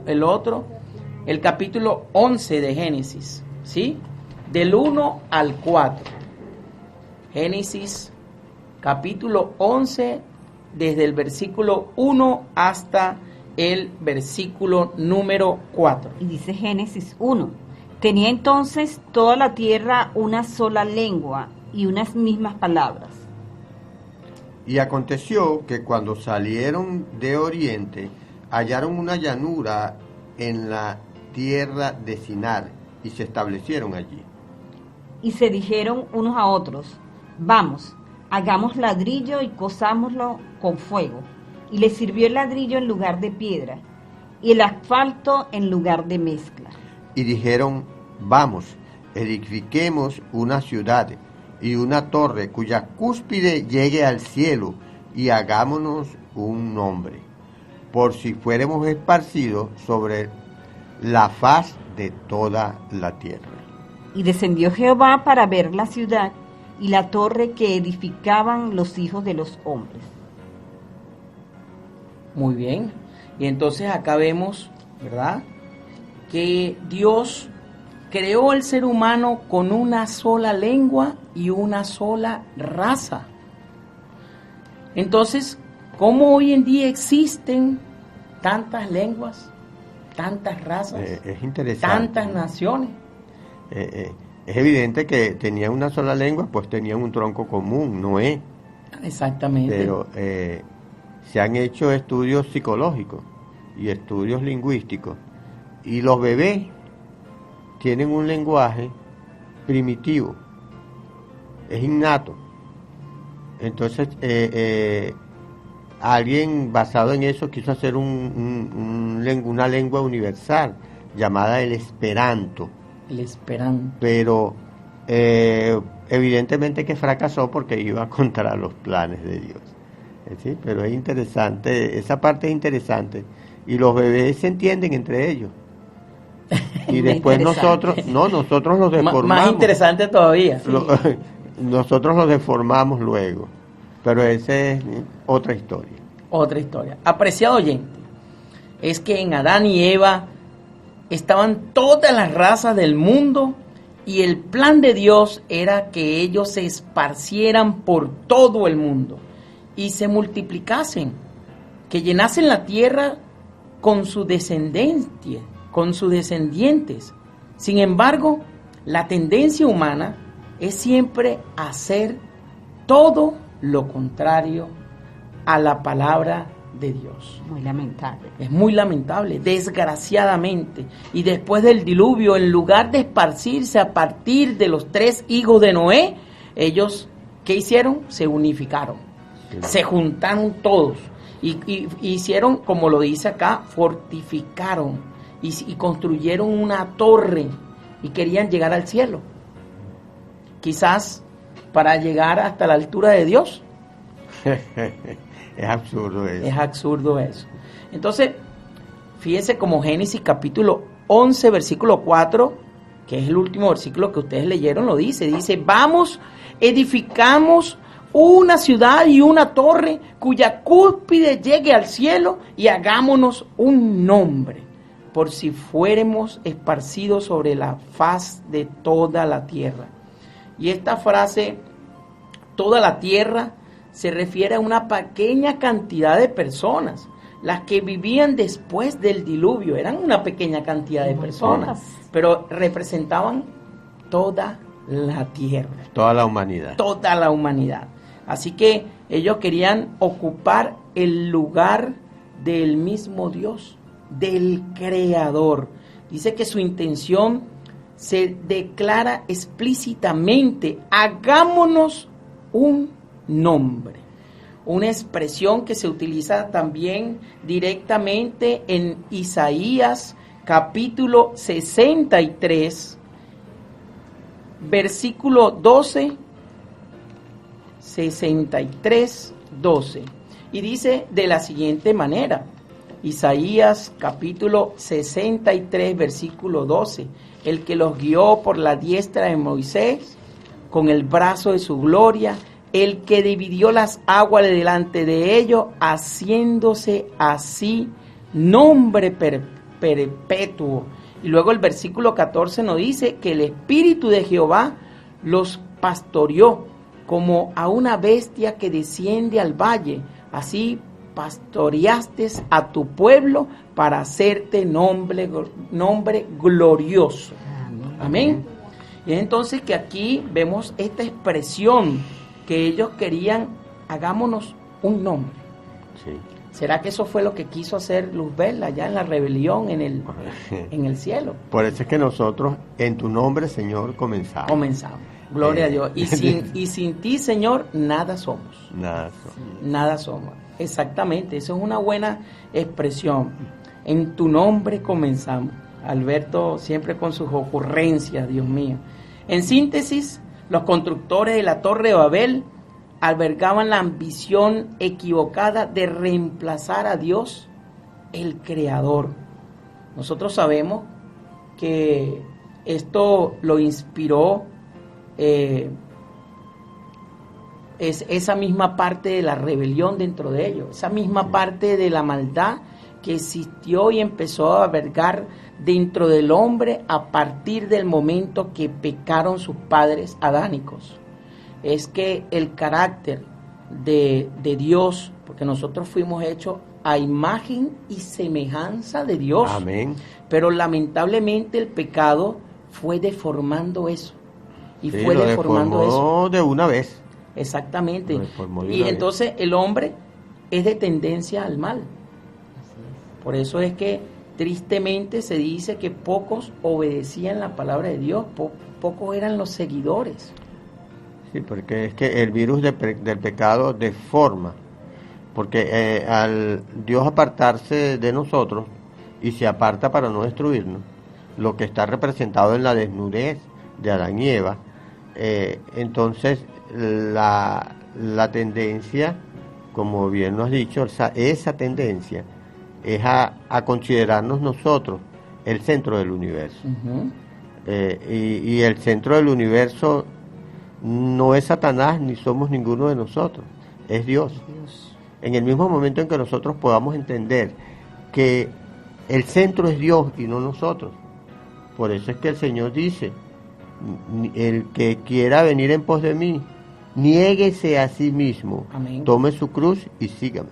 el otro, el capítulo 11 de Génesis, ¿sí? Del 1 al 4. Génesis capítulo 11, desde el versículo 1 hasta el versículo número 4. Y dice Génesis 1: tenía entonces toda la tierra una sola lengua y unas mismas palabras. Y aconteció que cuando salieron de oriente, hallaron una llanura en la tierra de Sinar y se establecieron allí. Y se dijeron unos a otros, vamos, hagamos ladrillo y cosámoslo con fuego. Y les sirvió el ladrillo en lugar de piedra y el asfalto en lugar de mezcla. Y dijeron, vamos, edifiquemos una ciudad y una torre cuya cúspide llegue al cielo y hagámonos un nombre, por si fuéramos esparcidos sobre la faz de toda la tierra. Y descendió Jehová para ver la ciudad y la torre que edificaban los hijos de los hombres. Muy bien. Y entonces acá vemos, ¿verdad?, que Dios creó al ser humano con una sola lengua y una sola raza. Entonces, ¿cómo hoy en día existen tantas lenguas, tantas razas, es interesante, tantas naciones? Es evidente que tenían una sola lengua, pues tenían un tronco común, Noé. Exactamente. Pero se han hecho estudios psicológicos y estudios lingüísticos, y los bebés tienen un lenguaje primitivo, es innato. Entonces, alguien basado en eso quiso hacer una lengua universal llamada el Esperanto. El Esperanto. Pero evidentemente que fracasó porque iba contra los planes de Dios. ¿Sí? Pero es interesante, esa parte es interesante. Y los bebés se entienden entre ellos. Y después nosotros los deformamos. Más interesante todavía. Sí. Nosotros los deformamos luego. Pero esa es otra historia. Otra historia. Apreciado oyente, es que en Adán y Eva estaban todas las razas del mundo y el plan de Dios era que ellos se esparcieran por todo el mundo y se multiplicasen, que llenasen la tierra con su descendencia, con sus descendientes. Sin embargo, la tendencia humana es siempre hacer todo lo contrario a la palabra de Dios. Muy lamentable. Es muy lamentable, desgraciadamente. Y después del diluvio, en lugar de esparcirse a partir de los 3 hijos de Noé, ellos, ¿qué hicieron? Se unificaron, se juntaron todos y hicieron, como lo dice acá, fortificaron y construyeron una torre y querían llegar al cielo. Quizás para llegar hasta la altura de Dios. Es absurdo eso. Es absurdo eso. Entonces, fíjense como Génesis capítulo 11, versículo 4, que es el último versículo que ustedes leyeron, lo dice. Dice, vamos, edificamos una ciudad y una torre cuya cúspide llegue al cielo y hagámonos un nombre, por si fuéramos esparcidos sobre la faz de toda la tierra. Y esta frase, toda la tierra, se refiere a una pequeña cantidad de personas. Las que vivían después del diluvio eran una pequeña cantidad de personas, pero representaban toda la tierra. Toda la humanidad. Toda la humanidad. Así que ellos querían ocupar el lugar del mismo Dios, del Creador. Dice que su intención se declara explícitamente: hagámonos un nombre. Una expresión que se utiliza también directamente en Isaías capítulo 63, versículo 12, 63, 12. Y dice de la siguiente manera, Isaías capítulo 63, versículo 12: el que los guió por la diestra de Moisés, con el brazo de su gloria, el que dividió las aguas de delante de ellos, haciéndose así nombre perpetuo. Y luego el versículo 14 nos dice que el Espíritu de Jehová los pastoreó como a una bestia que desciende al valle. Así pastoreaste a tu pueblo para hacerte nombre glorioso. Amén. Y entonces que aquí vemos esta expresión que ellos querían: hagámonos un nombre. Sí. ¿Será que eso fue lo que quiso hacer Luzbel allá en la rebelión en el cielo? Por eso es que nosotros, en tu nombre, Señor, comenzamos. Comenzamos. Gloria a Dios. Y sin ti, Señor, nada somos. Nada somos. Nada somos. Exactamente. Eso es una buena expresión. En tu nombre comenzamos. Alberto siempre con sus ocurrencias, Dios mío. En síntesis, los constructores de la Torre de Babel albergaban la ambición equivocada de reemplazar a Dios, el Creador. Nosotros sabemos que esto lo inspiró es esa misma parte de la rebelión dentro de ellos, esa misma parte de la maldad que existió y empezó a albergar dentro del hombre a partir del momento que pecaron sus padres adánicos. Es que el carácter de Dios, porque nosotros fuimos hechos a imagen y semejanza de Dios. Amén. Pero lamentablemente el pecado fue deformando eso. Y sí, fue lo deformando eso. De una vez. Exactamente. Y entonces el hombre es de tendencia al mal. Por eso es que tristemente se dice que pocos obedecían la palabra de Dios, pocos eran los seguidores. Sí, porque es que el virus del pecado deforma, porque al Dios apartarse de nosotros y se aparta para no destruirnos, lo que está representado en la desnudez de Adán y Eva, entonces la tendencia, como bien lo has dicho, esa tendencia es a considerarnos nosotros el centro del universo. Uh-huh. Y el centro del universo no es Satanás ni somos ninguno de nosotros, es Dios. En el mismo momento en que nosotros podamos entender que el centro es Dios y no nosotros, por eso es que el Señor dice: el que quiera venir en pos de mí, niéguese a sí mismo. Amén. Tome su cruz y sígame.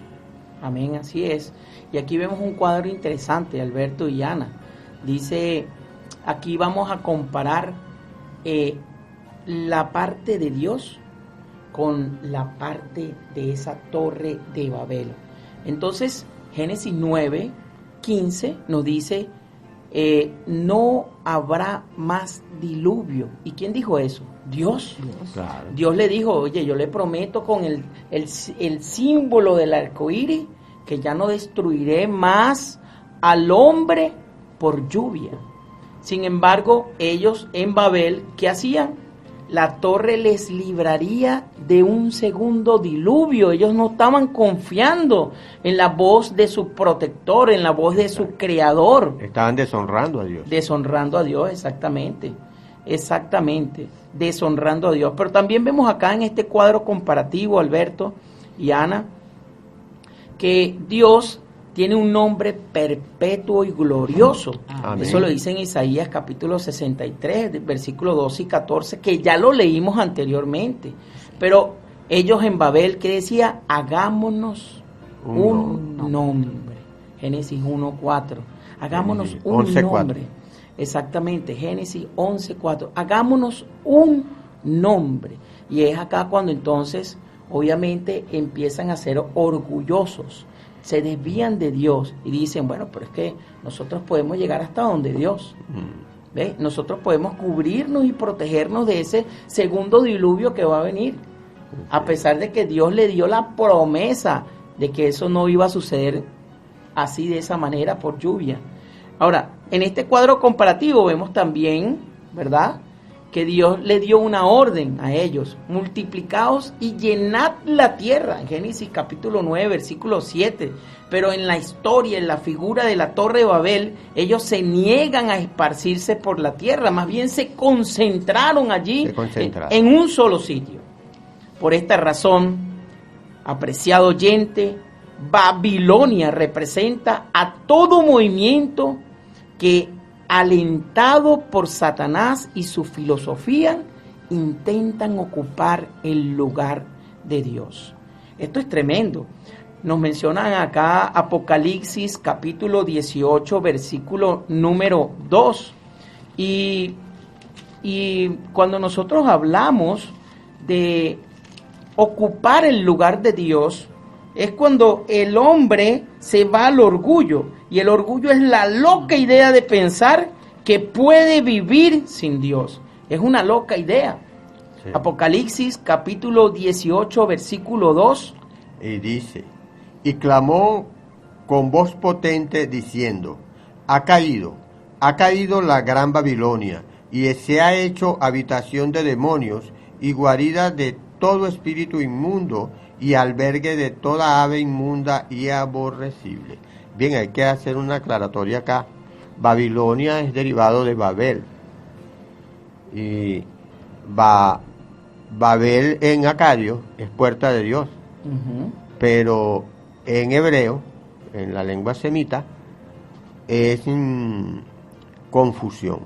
Amén, así es. Y aquí vemos un cuadro interesante, Alberto y Ana. Dice, aquí vamos a comparar la parte de Dios con la parte de esa torre de Babel. Entonces, Génesis 9:15 nos dice, no habrá más diluvio. ¿Y quién dijo eso? Dios. Claro. Dios le dijo, oye, yo le prometo con el símbolo del arco iris que ya no destruiré más al hombre por lluvia. Sin embargo, ellos en Babel, ¿qué hacían? La torre les libraría de un segundo diluvio. Ellos no estaban confiando en la voz de su protector, en la voz de su creador. Estaban deshonrando a Dios. Deshonrando a Dios, exactamente. Exactamente, deshonrando a Dios. Pero también vemos acá en este cuadro comparativo, Alberto y Ana, que Dios tiene un nombre perpetuo y glorioso. Amén. Eso lo dice en Isaías capítulo 63, versículos 12 y 14, que ya lo leímos anteriormente. Pero ellos en Babel, ¿qué decía? Hagámonos un nombre. Génesis 1:4. Hagámonos un 11:4. nombre. Exactamente, Génesis 11:4. Hagámonos un nombre. Y es acá cuando entonces, obviamente, empiezan a ser orgullosos. Se desvían de Dios y dicen, bueno, pero es que nosotros podemos llegar hasta donde Dios. ¿Ve? Nosotros podemos cubrirnos y protegernos de ese segundo diluvio que va a venir. A pesar de que Dios le dio la promesa de que eso no iba a suceder así de esa manera por lluvia. Ahora, en este cuadro comparativo vemos también, ¿verdad?, que Dios le dio una orden a ellos: multiplicaos y llenad la tierra, en Génesis capítulo 9, versículo 7. Pero en la historia, en la figura de la Torre de Babel, ellos se niegan a esparcirse por la tierra, más bien se concentraron allí en un solo sitio. Por esta razón, apreciado oyente, Babilonia representa a todo movimiento que, alentado por Satanás y su filosofía, intentan ocupar el lugar de Dios. Esto es tremendo. Nos mencionan acá Apocalipsis capítulo 18, versículo número 2. Y cuando nosotros hablamos de ocupar el lugar de Dios, es cuando el hombre se va al orgullo, y el orgullo es la loca idea de pensar que puede vivir sin Dios. Es una loca idea. Sí. Apocalipsis capítulo 18 versículo 2. Y dice, y clamó con voz potente diciendo, ha caído la gran Babilonia, y se ha hecho habitación de demonios y guarida de todo espíritu inmundo y albergue de toda ave inmunda y aborrecible. Bien, hay que hacer una aclaratoria acá. Babilonia es derivado de Babel. Y Babel en acadio es puerta de Dios. Uh-huh. Pero en hebreo, en la lengua semita, es confusión.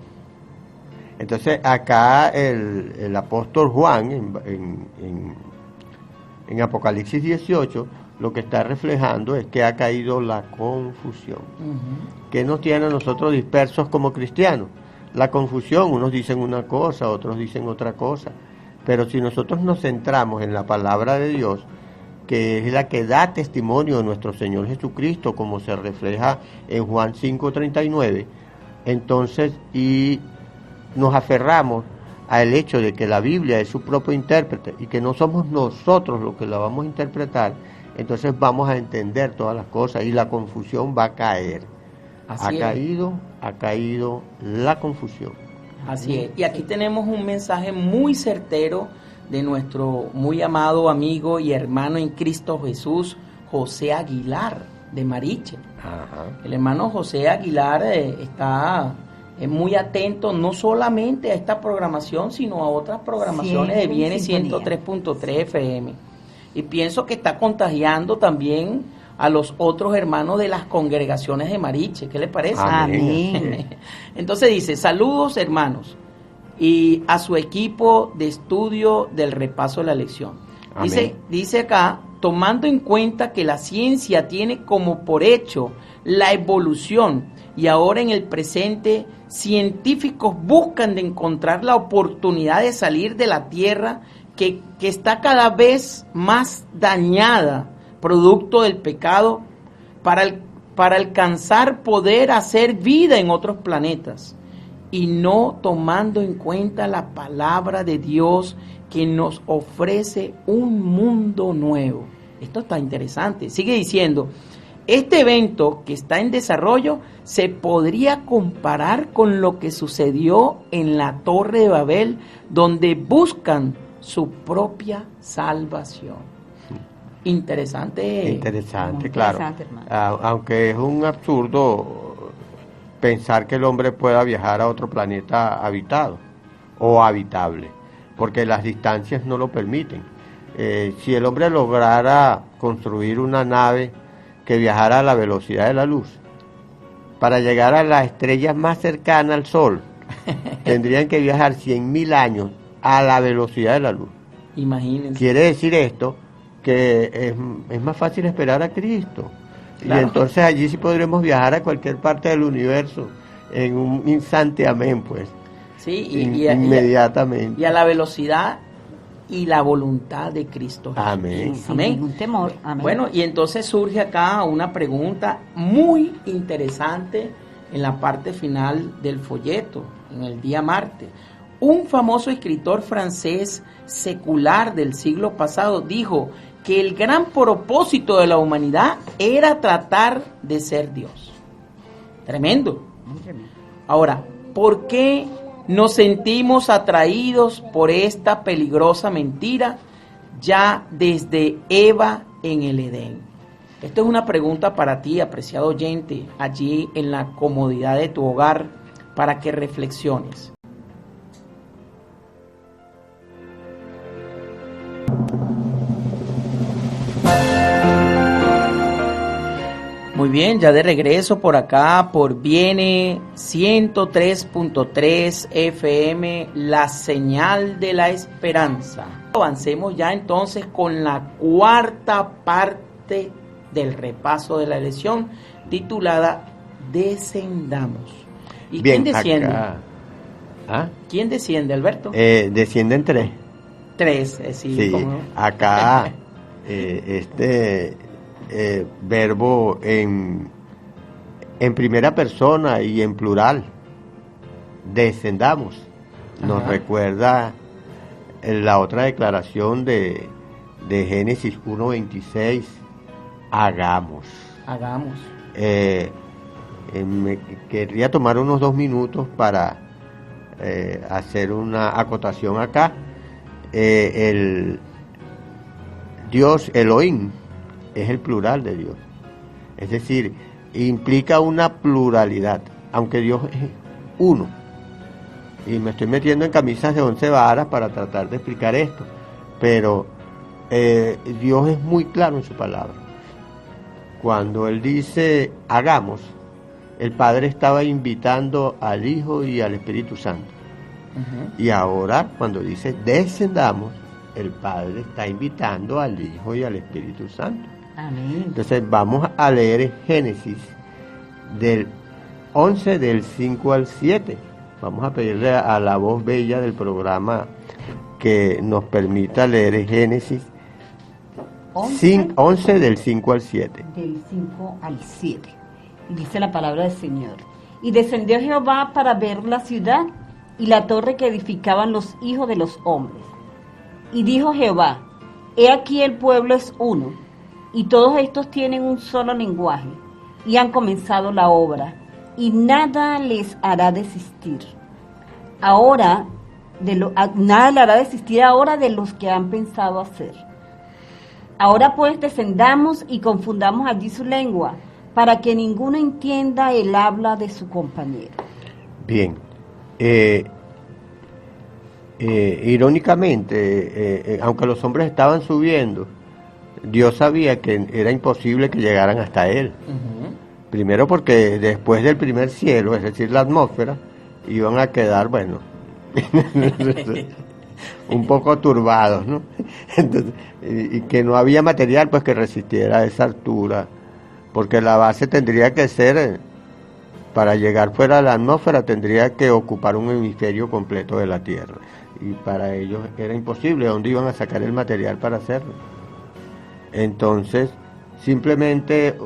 Entonces acá el apóstol Juan en Apocalipsis 18 lo que está reflejando es que ha caído la confusión. Uh-huh. ¿Qué nos tiene a nosotros dispersos como cristianos? La confusión, unos dicen una cosa, otros dicen otra cosa, pero si nosotros nos centramos en la palabra de Dios, que es la que da testimonio de nuestro Señor Jesucristo, como se refleja en Juan 5:39, entonces, y nos aferramos al hecho de que la Biblia es su propio intérprete y que no somos nosotros los que la vamos a interpretar, entonces vamos a entender todas las cosas y la confusión va a caer. Ha caído la confusión. Así es. Y aquí tenemos un mensaje muy certero de nuestro muy amado amigo y hermano en Cristo Jesús, José Aguilar, de Mariche. Ajá. El hermano José Aguilar está muy atento no solamente a esta programación, sino a otras programaciones de Bienes 103.3 FM. Y pienso que está contagiando también a los otros hermanos de las congregaciones de Mariche. ¿Qué les parece? Amén. Entonces dice, saludos hermanos, y a su equipo de estudio del repaso de la lección. Dice acá, tomando en cuenta que la ciencia tiene como por hecho la evolución, y ahora en el presente científicos buscan de encontrar la oportunidad de salir de la Tierra que está cada vez más dañada, producto del pecado, para alcanzar poder hacer vida en otros planetas, y no tomando en cuenta la palabra de Dios que nos ofrece un mundo nuevo. Esto está interesante. Sigue diciendo, este evento que está en desarrollo se podría comparar con lo que sucedió en la Torre de Babel, donde buscan su propia salvación. Interesante, claro. Aunque es un absurdo pensar que el hombre pueda viajar a otro planeta habitado o habitable, porque las distancias no lo permiten. Si el hombre lograra construir una nave que viajara a la velocidad de la luz, para llegar a la estrella más cercana al Sol, tendrían que viajar 100.000 años a la velocidad de la luz. Imagínense. Quiere decir esto que es más fácil esperar a Cristo. Claro. Y entonces allí sí podremos viajar a cualquier parte del universo en un instante, amén, pues. Sí, inmediatamente. Y a la velocidad y la voluntad de Cristo. Amén. Sin ningún temor. Amén. Bueno, y entonces surge acá una pregunta muy interesante en la parte final del folleto, en el día martes. Un famoso escritor francés secular del siglo pasado dijo que el gran propósito de la humanidad era tratar de ser Dios. Tremendo. Ahora, ¿por qué nos sentimos atraídos por esta peligrosa mentira ya desde Eva en el Edén? Esto es una pregunta para ti, apreciado oyente, allí en la comodidad de tu hogar, para que reflexiones. Muy bien, ya de regreso por acá, por Viene 103.3 FM, la señal de la esperanza. Avancemos ya entonces con la cuarta parte del repaso de la lección, titulada Descendamos. ¿Y bien, quién desciende? ¿Ah? ¿Quién desciende, Alberto? Descienden tres. Tres, sí. Acá verbo en primera persona y en plural. Descendamos. Nos recuerda la otra declaración de Génesis 1:26. Hagamos. Me querría tomar unos 2 minutos para hacer una acotación acá. El Dios Elohim es el plural de Dios, es decir, implica una pluralidad, aunque Dios es uno. Y me estoy metiendo en camisas de 11 varas para tratar de explicar esto, pero Dios es muy claro en su palabra. Cuando Él dice hagamos, el Padre estaba invitando al Hijo y al Espíritu Santo. Y ahora, cuando dice descendamos, el Padre está invitando al Hijo y al Espíritu Santo. Amén. Entonces vamos a leer Génesis del 11, del 5 al 7. Vamos a pedirle a la voz bella del programa que nos permita leer Génesis 11 del 5 al 7. Del 5 al 7. Dice la palabra del Señor. Y descendió Jehová para ver la ciudad y la torre que edificaban los hijos de los hombres. Y dijo Jehová, he aquí el pueblo es uno, y todos estos tienen un solo lenguaje, y han comenzado la obra, y nada les hará desistir. Nada le hará desistir ahora de los que han pensado hacer. Ahora pues descendamos y confundamos allí su lengua, para que ninguno entienda el habla de su compañero. Bien. Irónicamente, aunque los hombres estaban subiendo, Dios sabía que era imposible que llegaran hasta Él. Primero porque después del primer cielo, es decir, la atmósfera, iban a quedar, bueno, un poco turbados, ¿no? Entonces, y que no había material pues que resistiera a esa altura, porque la base tendría que ser, para llegar fuera de la atmósfera, tendría que ocupar un hemisferio completo de la Tierra. Y para ellos era imposible. ¿Dónde iban a sacar el material para hacerlo? Entonces, simplemente,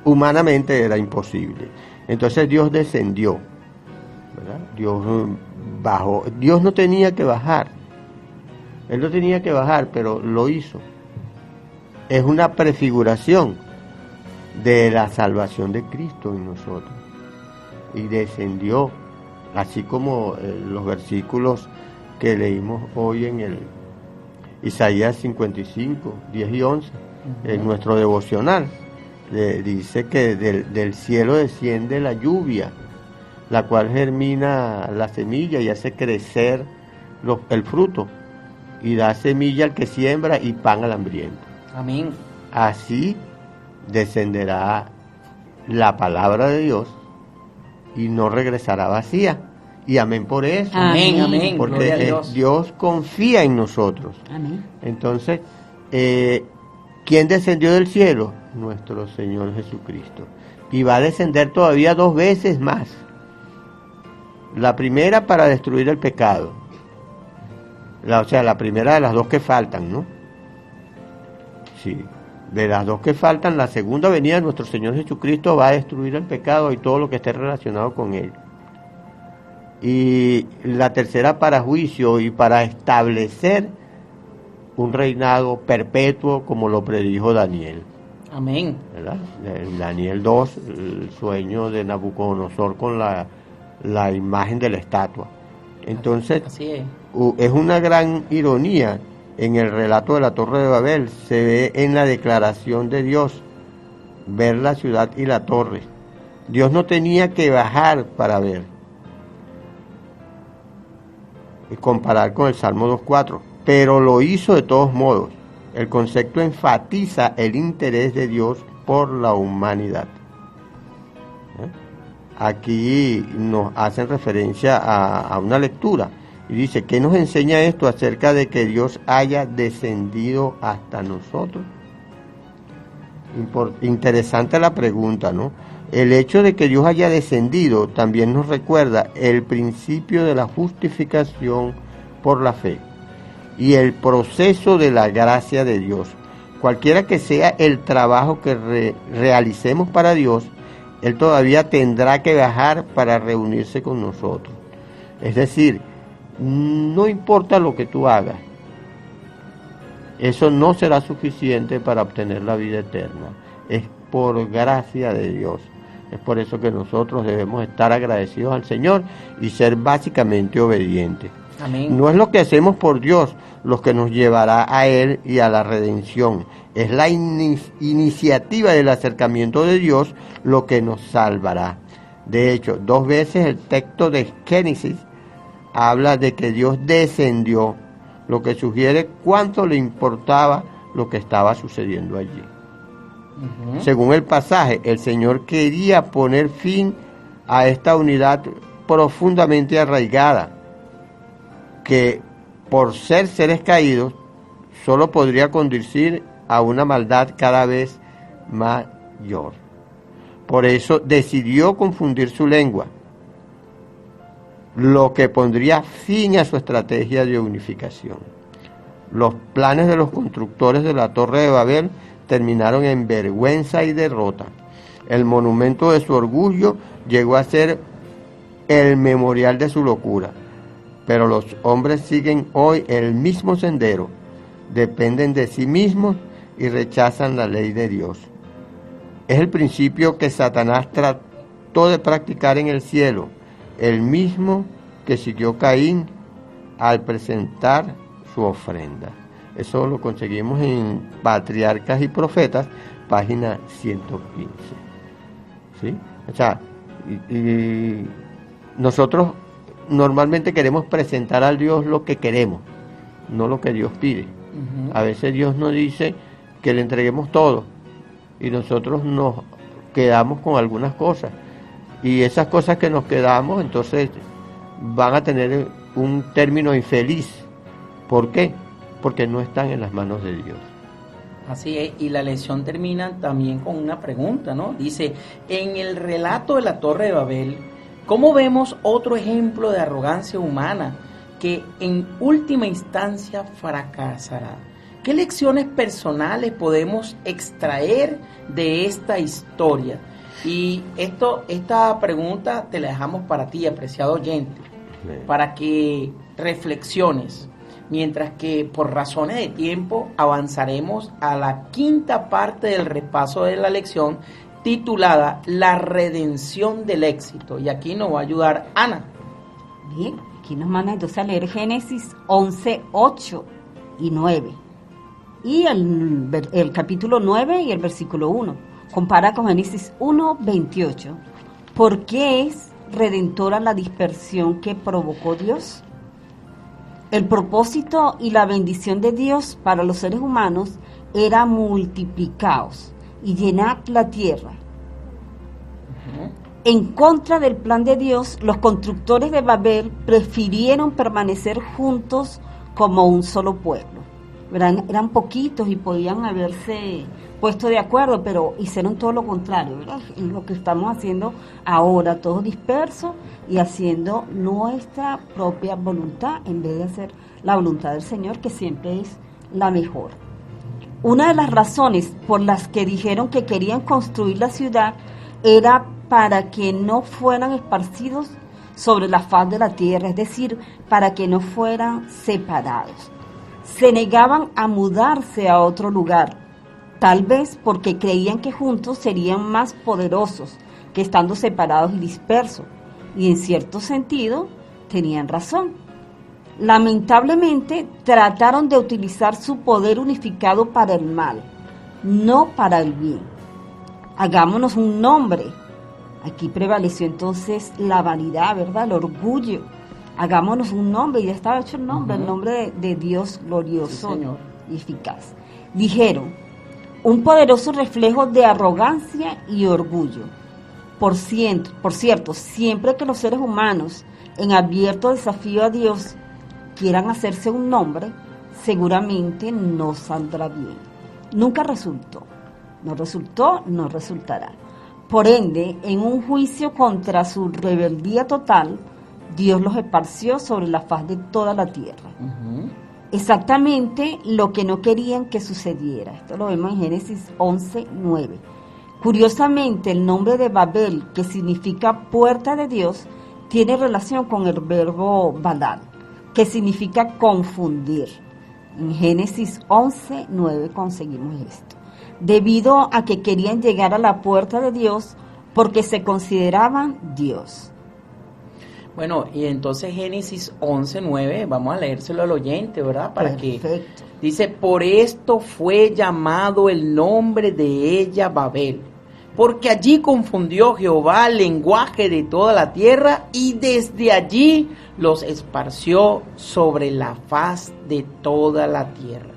humanamente era imposible. Entonces Dios descendió, ¿verdad? Dios bajó. Dios no tenía que bajar. Él no tenía que bajar, pero lo hizo. Es una prefiguración de la salvación de Cristo en nosotros. Y descendió, así como los versículos que leímos hoy en el Isaías 55, 10 y 11, en nuestro devocional. Dice que del cielo desciende la lluvia, la cual germina la semilla y hace crecer el fruto, y da semilla al que siembra y pan al hambriento. Amén. Así descenderá la palabra de Dios y no regresará vacía. Y amén por eso. Amén, amén. Porque Dios confía en nosotros. Amén. Entonces, ¿quién descendió del cielo? Nuestro Señor Jesucristo. Y va a descender todavía 2 veces más. La primera para destruir el pecado. O sea, la primera de las 2 que faltan, ¿no? Sí. De las 2 que faltan, la segunda venida de nuestro Señor Jesucristo va a destruir el pecado y todo lo que esté relacionado con él. Y la tercera para juicio y para establecer un reinado perpetuo, como lo predijo Daniel. Amén. ¿Verdad? En Daniel 2, el sueño de Nabucodonosor con la imagen de la estatua. Entonces, así es una gran ironía. En el relato de la Torre de Babel se ve en la declaración de Dios ver la ciudad y la torre. Dios no tenía que bajar para ver y comparar con el Salmo 2.4, pero lo hizo de todos modos. El concepto enfatiza el interés de Dios por la humanidad. Aquí nos hacen referencia a una lectura. Y dice, ¿qué nos enseña esto acerca de que Dios haya descendido hasta nosotros? Interesante la pregunta, ¿no? El hecho de que Dios haya descendido también nos recuerda el principio de la justificación por la fe y el proceso de la gracia de Dios. cualquiera que sea el trabajo que realicemos para Dios, Él todavía tendrá que bajar para reunirse con nosotros. Es decir, no importa lo que tú hagas, eso no será suficiente para obtener la vida eterna. Es por gracia de Dios. Es por eso que nosotros debemos estar agradecidos al Señor y ser básicamente obedientes. Amén. No es lo que hacemos por Dios lo que nos llevará a Él y a la redención. Es la iniciativa del acercamiento de Dios lo que nos salvará. De hecho, 2 veces el texto de Génesis habla de que Dios descendió, lo que sugiere cuánto le importaba lo que estaba sucediendo allí. Según el pasaje, el Señor quería poner fin a esta unidad profundamente arraigada, que por ser seres caídos, solo podría conducir a una maldad cada vez mayor. Por eso decidió confundir su lengua, lo que pondría fin a su estrategia de unificación. Los planes de los constructores de la Torre de Babel terminaron en vergüenza y derrota. El monumento de su orgullo llegó a ser el memorial de su locura. Pero los hombres siguen hoy el mismo sendero, dependen de sí mismos y rechazan la ley de Dios. Es el principio que Satanás trató de practicar en el cielo, el mismo que siguió Caín al presentar su ofrenda. Eso lo conseguimos en Patriarcas y Profetas, página 115. ¿Sí? O sea, y nosotros normalmente queremos presentar a Dios lo que queremos, no lo que Dios pide. A veces Dios nos dice que le entreguemos todo y nosotros nos quedamos con algunas cosas. Y esas cosas que nos quedamos, entonces van a tener un término infeliz. ¿Por qué? Porque no están en las manos de Dios. Así es, y la lección termina también con una pregunta, ¿no? Dice, en el relato de la Torre de Babel, ¿cómo vemos otro ejemplo de arrogancia humana que en última instancia fracasará? ¿Qué lecciones personales podemos extraer de esta historia? Y esta pregunta te la dejamos para ti, apreciado oyente, para que reflexiones, mientras que por razones de tiempo avanzaremos a la quinta parte del repaso de la lección titulada La redención del éxito. Y aquí nos va a ayudar Ana. Bien, aquí nos manda entonces a leer Génesis 11, 8 y 9. Y el capítulo 9 y el versículo 1. Compara con Génesis 1, 28. ¿Por qué es redentora la dispersión que provocó Dios? El propósito y la bendición de Dios para los seres humanos era multiplicaos y llenad la tierra. En contra del plan de Dios, los constructores de Babel prefirieron permanecer juntos como un solo pueblo. Eran poquitos y podían haberse puesto de acuerdo, pero hicieron todo lo contrario, ¿verdad? Lo que estamos haciendo ahora, todos dispersos y haciendo nuestra propia voluntad en vez de hacer la voluntad del Señor, que siempre es la mejor. Una de las razones por las que dijeron que querían construir la ciudad era para que no fueran esparcidos sobre la faz de la tierra, es decir, para que no fueran separados. Se negaban a mudarse a otro lugar, tal vez porque creían que juntos serían más poderosos que estando separados y dispersos, y en cierto sentido tenían razón. Lamentablemente trataron de utilizar su poder unificado para el mal, no para el bien. Hagámonos un nombre. Aquí prevaleció entonces la vanidad, ¿verdad? El orgullo. Hagámonos un nombre, y ya estaba hecho el nombre, el nombre de Dios glorioso, sí, y eficaz. Dijeron, un poderoso reflejo de arrogancia y orgullo. Por cierto, siempre que los seres humanos, en abierto desafío a Dios, quieran hacerse un nombre, seguramente no saldrá bien. Nunca resultó, no resultará. Por ende, en un juicio contra su rebeldía total, Dios los esparció sobre la faz de toda la tierra. exactamente lo que no querían que sucediera. Esto lo vemos en Génesis 11:9. Curiosamente, el nombre de Babel, que significa puerta de Dios, tiene relación con el verbo badal, que significa confundir. En Génesis 11:9 conseguimos esto. Debido a que querían llegar a la puerta de Dios porque se consideraban Dios. Bueno, y entonces Génesis 11:9, vamos a leérselo al oyente, ¿verdad? Para Perfecto. que dice, por esto fue llamado el nombre de ella Babel, porque allí confundió Jehová el lenguaje de toda la tierra y desde allí los esparció sobre la faz de toda la tierra.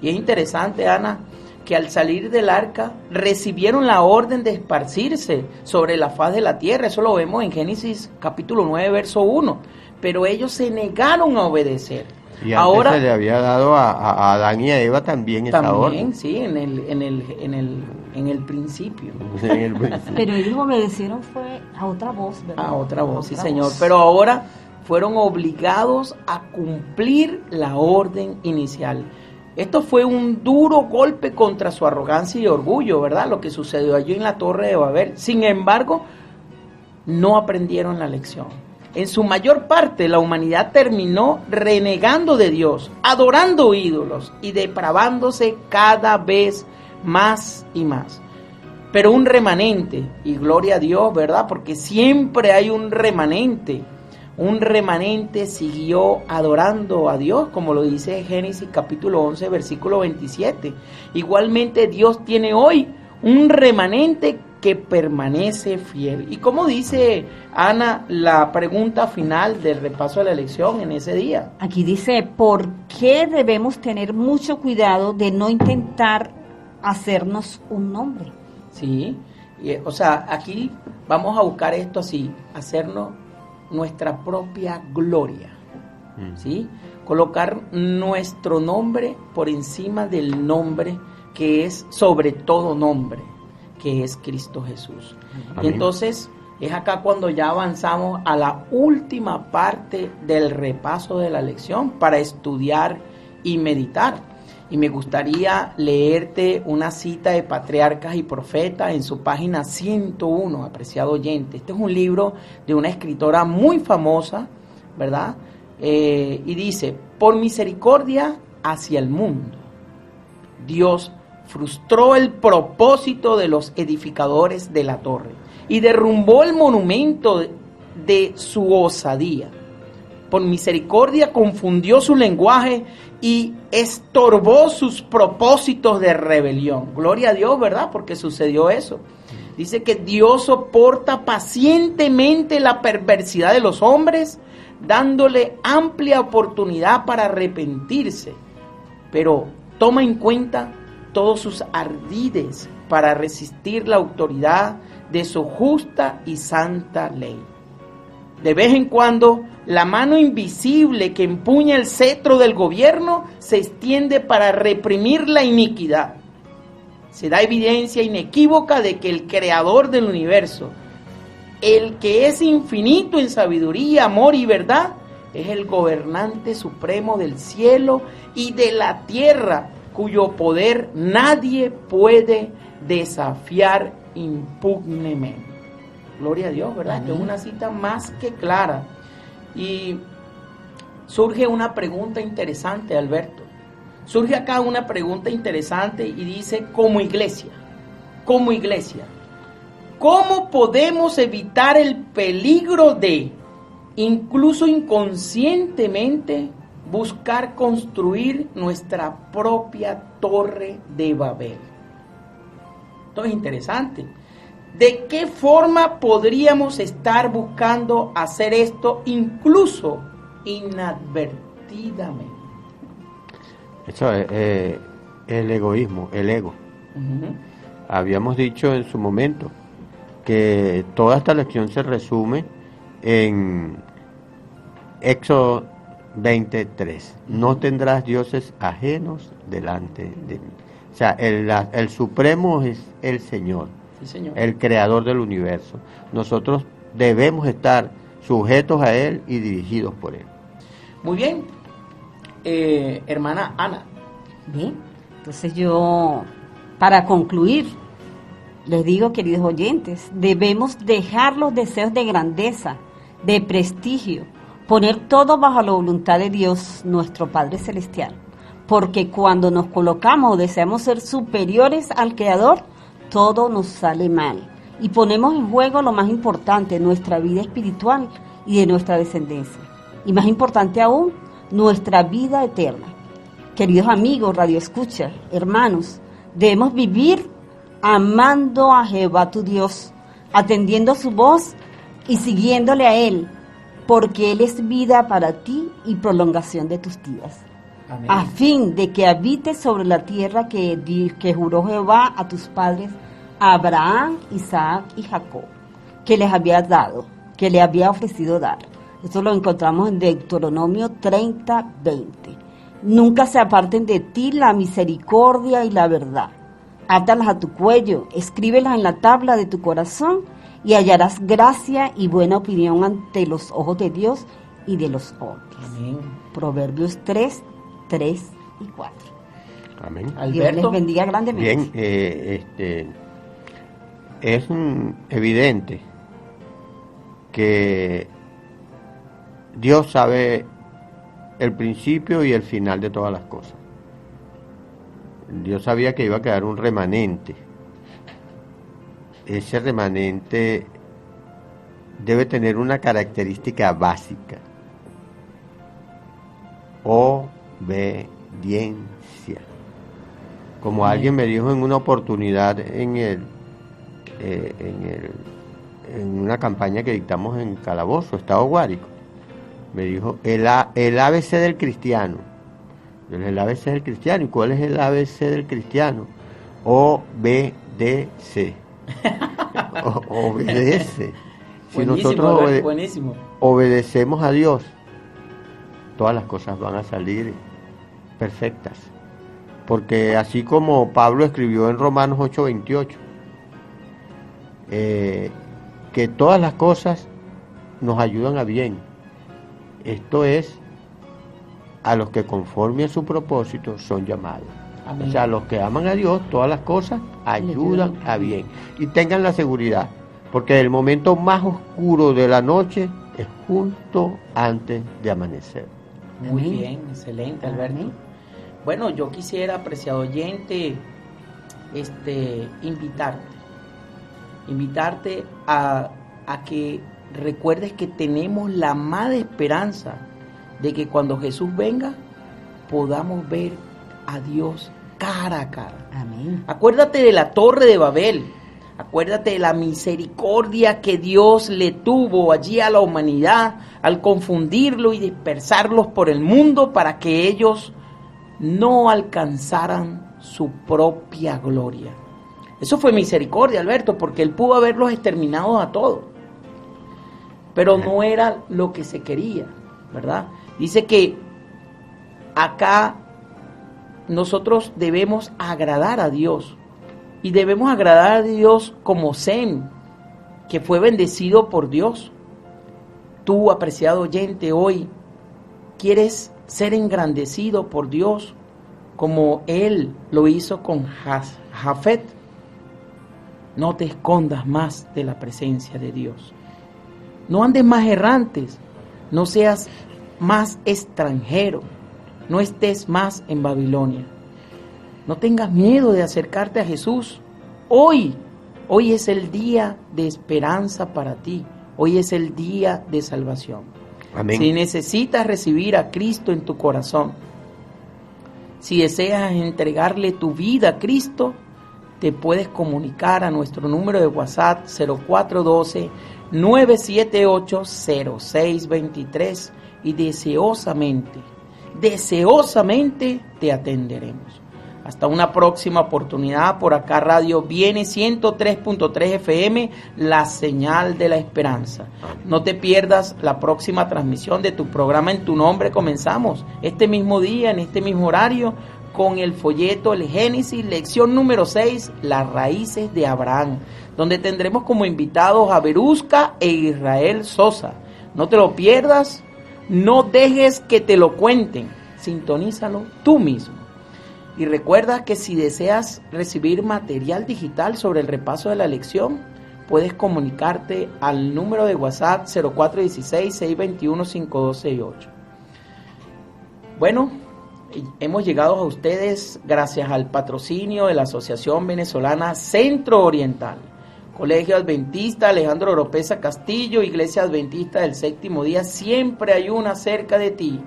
Y es interesante, Ana, que al salir del arca recibieron la orden de esparcirse sobre la faz de la tierra. Eso lo vemos en Génesis capítulo 9, verso 1. Pero ellos se negaron a obedecer. Y antes ahora se le había dado a Adán y a Eva también esa orden. Sí, en el principio. Pero ellos obedecieron fue a otra voz, ¿verdad? A otra voz, sí, señor. Pero ahora fueron obligados a cumplir la orden inicial. Esto fue un duro golpe contra su arrogancia y orgullo, ¿verdad? Lo que sucedió allí en la Torre de Babel. Sin embargo, no aprendieron la lección. En su mayor parte, la humanidad terminó renegando de Dios, adorando ídolos y depravándose cada vez más y más. Pero un remanente, y gloria a Dios, ¿verdad? Porque siempre hay un remanente siguió adorando a Dios, como lo dice Génesis capítulo 11, versículo 27. Igualmente Dios tiene hoy un remanente que permanece fiel. Y como dice Ana, la pregunta final del repaso de la lección en ese día. Aquí dice, ¿por qué debemos tener mucho cuidado de no intentar hacernos un nombre? Sí, o sea, aquí vamos a buscar esto así, hacernos nuestra propia gloria, ¿sí? Colocar nuestro nombre por encima del nombre que es sobre todo nombre, que es Cristo Jesús. Amén. Y entonces es acá cuando ya avanzamos a la última parte del repaso de la lección para estudiar y meditar. Y me gustaría leerte una cita de Patriarcas y Profetas en su página 101, apreciado oyente. Este es un libro de una escritora muy famosa, ¿verdad? Y dice, por misericordia hacia el mundo, Dios frustró el propósito de los edificadores de la torre y derrumbó el monumento de su osadía. Por misericordia confundió su lenguaje y estorbó sus propósitos de rebelión. Gloria a Dios, ¿verdad? Porque sucedió eso. Dice que Dios soporta pacientemente la perversidad de los hombres, dándole amplia oportunidad para arrepentirse, pero toma en cuenta todos sus ardides para resistir la autoridad de su justa y santa ley. De vez en cuando, la mano invisible que empuña el cetro del gobierno se extiende para reprimir la iniquidad. Se da evidencia inequívoca de que el creador del universo, el que es infinito en sabiduría, amor y verdad, es el gobernante supremo del cielo y de la tierra, cuyo poder nadie puede desafiar impugnemente. Gloria a Dios, ¿verdad? Amén. Que es una cita más que clara. Y surge una pregunta interesante, Alberto. Surge acá una pregunta interesante y dice, como iglesia, ¿cómo podemos evitar el peligro de, incluso inconscientemente, buscar construir nuestra propia torre de Babel? Esto es interesante. ¿De qué forma podríamos estar buscando hacer esto incluso inadvertidamente? Eso es el egoísmo, el ego. Uh-huh. Habíamos dicho en su momento que toda esta lección se resume en Éxodo 23. No tendrás dioses ajenos delante de mí. O sea, el supremo es el Señor. Sí, Señor. El creador del universo. Nosotros debemos estar sujetos a Él y dirigidos por Él. Muy bien. hermana Ana. Bien, entonces yo, para concluir, les digo, queridos oyentes, debemos dejar los deseos de grandeza, de prestigio, poner todo bajo la voluntad de Dios, nuestro Padre Celestial, porque cuando nos colocamos o deseamos ser superiores al Creador, todo nos sale mal y ponemos en juego lo más importante, nuestra vida espiritual y de nuestra descendencia, y más importante aún, nuestra vida eterna. Queridos amigos, radioescuchas, hermanos, debemos vivir amando a Jehová tu Dios, atendiendo su voz y siguiéndole a Él, porque Él es vida para ti y prolongación de tus días. Amén. A fin de que habites sobre la tierra que juró Jehová a tus padres, a Abraham, Isaac y Jacob, que les había dado, que le había ofrecido dar. Esto lo encontramos en Deuteronomio 30:20. Nunca se aparten de ti la misericordia y la verdad. Átalas a tu cuello, escríbelas en la tabla de tu corazón y hallarás gracia y buena opinión ante los ojos de Dios y de los hombres. Amén. Proverbios 3, 3 y 4. Amén. Dios Alberto. les bendiga grandemente. Bien, es evidente que Dios sabe el principio y el final de todas las cosas. Dios sabía que iba a quedar un remanente. Ese remanente debe tener una característica básica: obediencia. Como alguien me dijo en una oportunidad en una campaña que dictamos en Calabozo, Estado Guárico, me dijo el ABC del cristiano. Yo le dije, el ABC del cristiano. ¿Y cuál es el ABC del cristiano? Obedece. Obedece. Si nosotros buenísimo. obedecemos a Dios, todas las cosas van a salir perfectas. Porque así como Pablo escribió en Romanos 8:28, que todas las cosas nos ayudan a bien. Esto es, a los que conforme a su propósito son llamados. Amén. O sea, los que aman a Dios, todas las cosas ayudan a bien. Y tengan la seguridad, porque el momento más oscuro de la noche es justo antes de amanecer. Muy Amén. bien, excelente, Alberto. Amén. Bueno, yo quisiera, apreciado oyente, invitarte a que recuerdes que tenemos la amada esperanza de que cuando Jesús venga podamos ver a Dios cara a cara. Amén. Acuérdate de la Torre de Babel, acuérdate de la misericordia que Dios le tuvo allí a la humanidad al confundirlo y dispersarlos por el mundo para que ellos no alcanzaran su propia gloria. Eso fue misericordia, Alberto, porque Él pudo haberlos exterminado a todos, pero no era lo que se quería, ¿verdad? Dice que acá nosotros debemos agradar a Dios, y debemos agradar a Dios como Sem, que fue bendecido por Dios. Tú, apreciado oyente, hoy quieres ser engrandecido por Dios como Él lo hizo con Jafet. No te escondas más de la presencia de Dios. No andes más errantes, no seas más extranjero, no estés más en Babilonia. No tengas miedo de acercarte a Jesús. Hoy es el día de esperanza para ti. Hoy es el día de salvación. Amén. Si necesitas recibir a Cristo en tu corazón, si deseas entregarle tu vida a Cristo, te puedes comunicar a nuestro número de WhatsApp 0412-978-0623 y deseosamente te atenderemos. Hasta una próxima oportunidad. Por acá Radio Viene 103.3 FM, la señal de la esperanza. No te pierdas la próxima transmisión de tu programa En tu Nombre Comenzamos, este mismo día, en este mismo horario, con el folleto El Génesis, lección número 6, las raíces de Abraham, donde tendremos como invitados a Berusca e Israel Sosa. No te lo pierdas, no dejes que te lo cuenten. sintonízalo tú mismo. Y recuerda que si deseas recibir material digital sobre el repaso de la lección, puedes comunicarte al número de WhatsApp 0416-621-5268. Bueno, hemos llegado a ustedes gracias al patrocinio de la Asociación Venezolana Centro Oriental, Colegio Adventista Alejandro Oropesa Castillo, Iglesia Adventista del Séptimo Día, siempre hay una cerca de ti,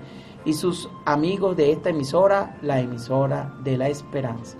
y sus amigos de esta emisora, la emisora de la esperanza.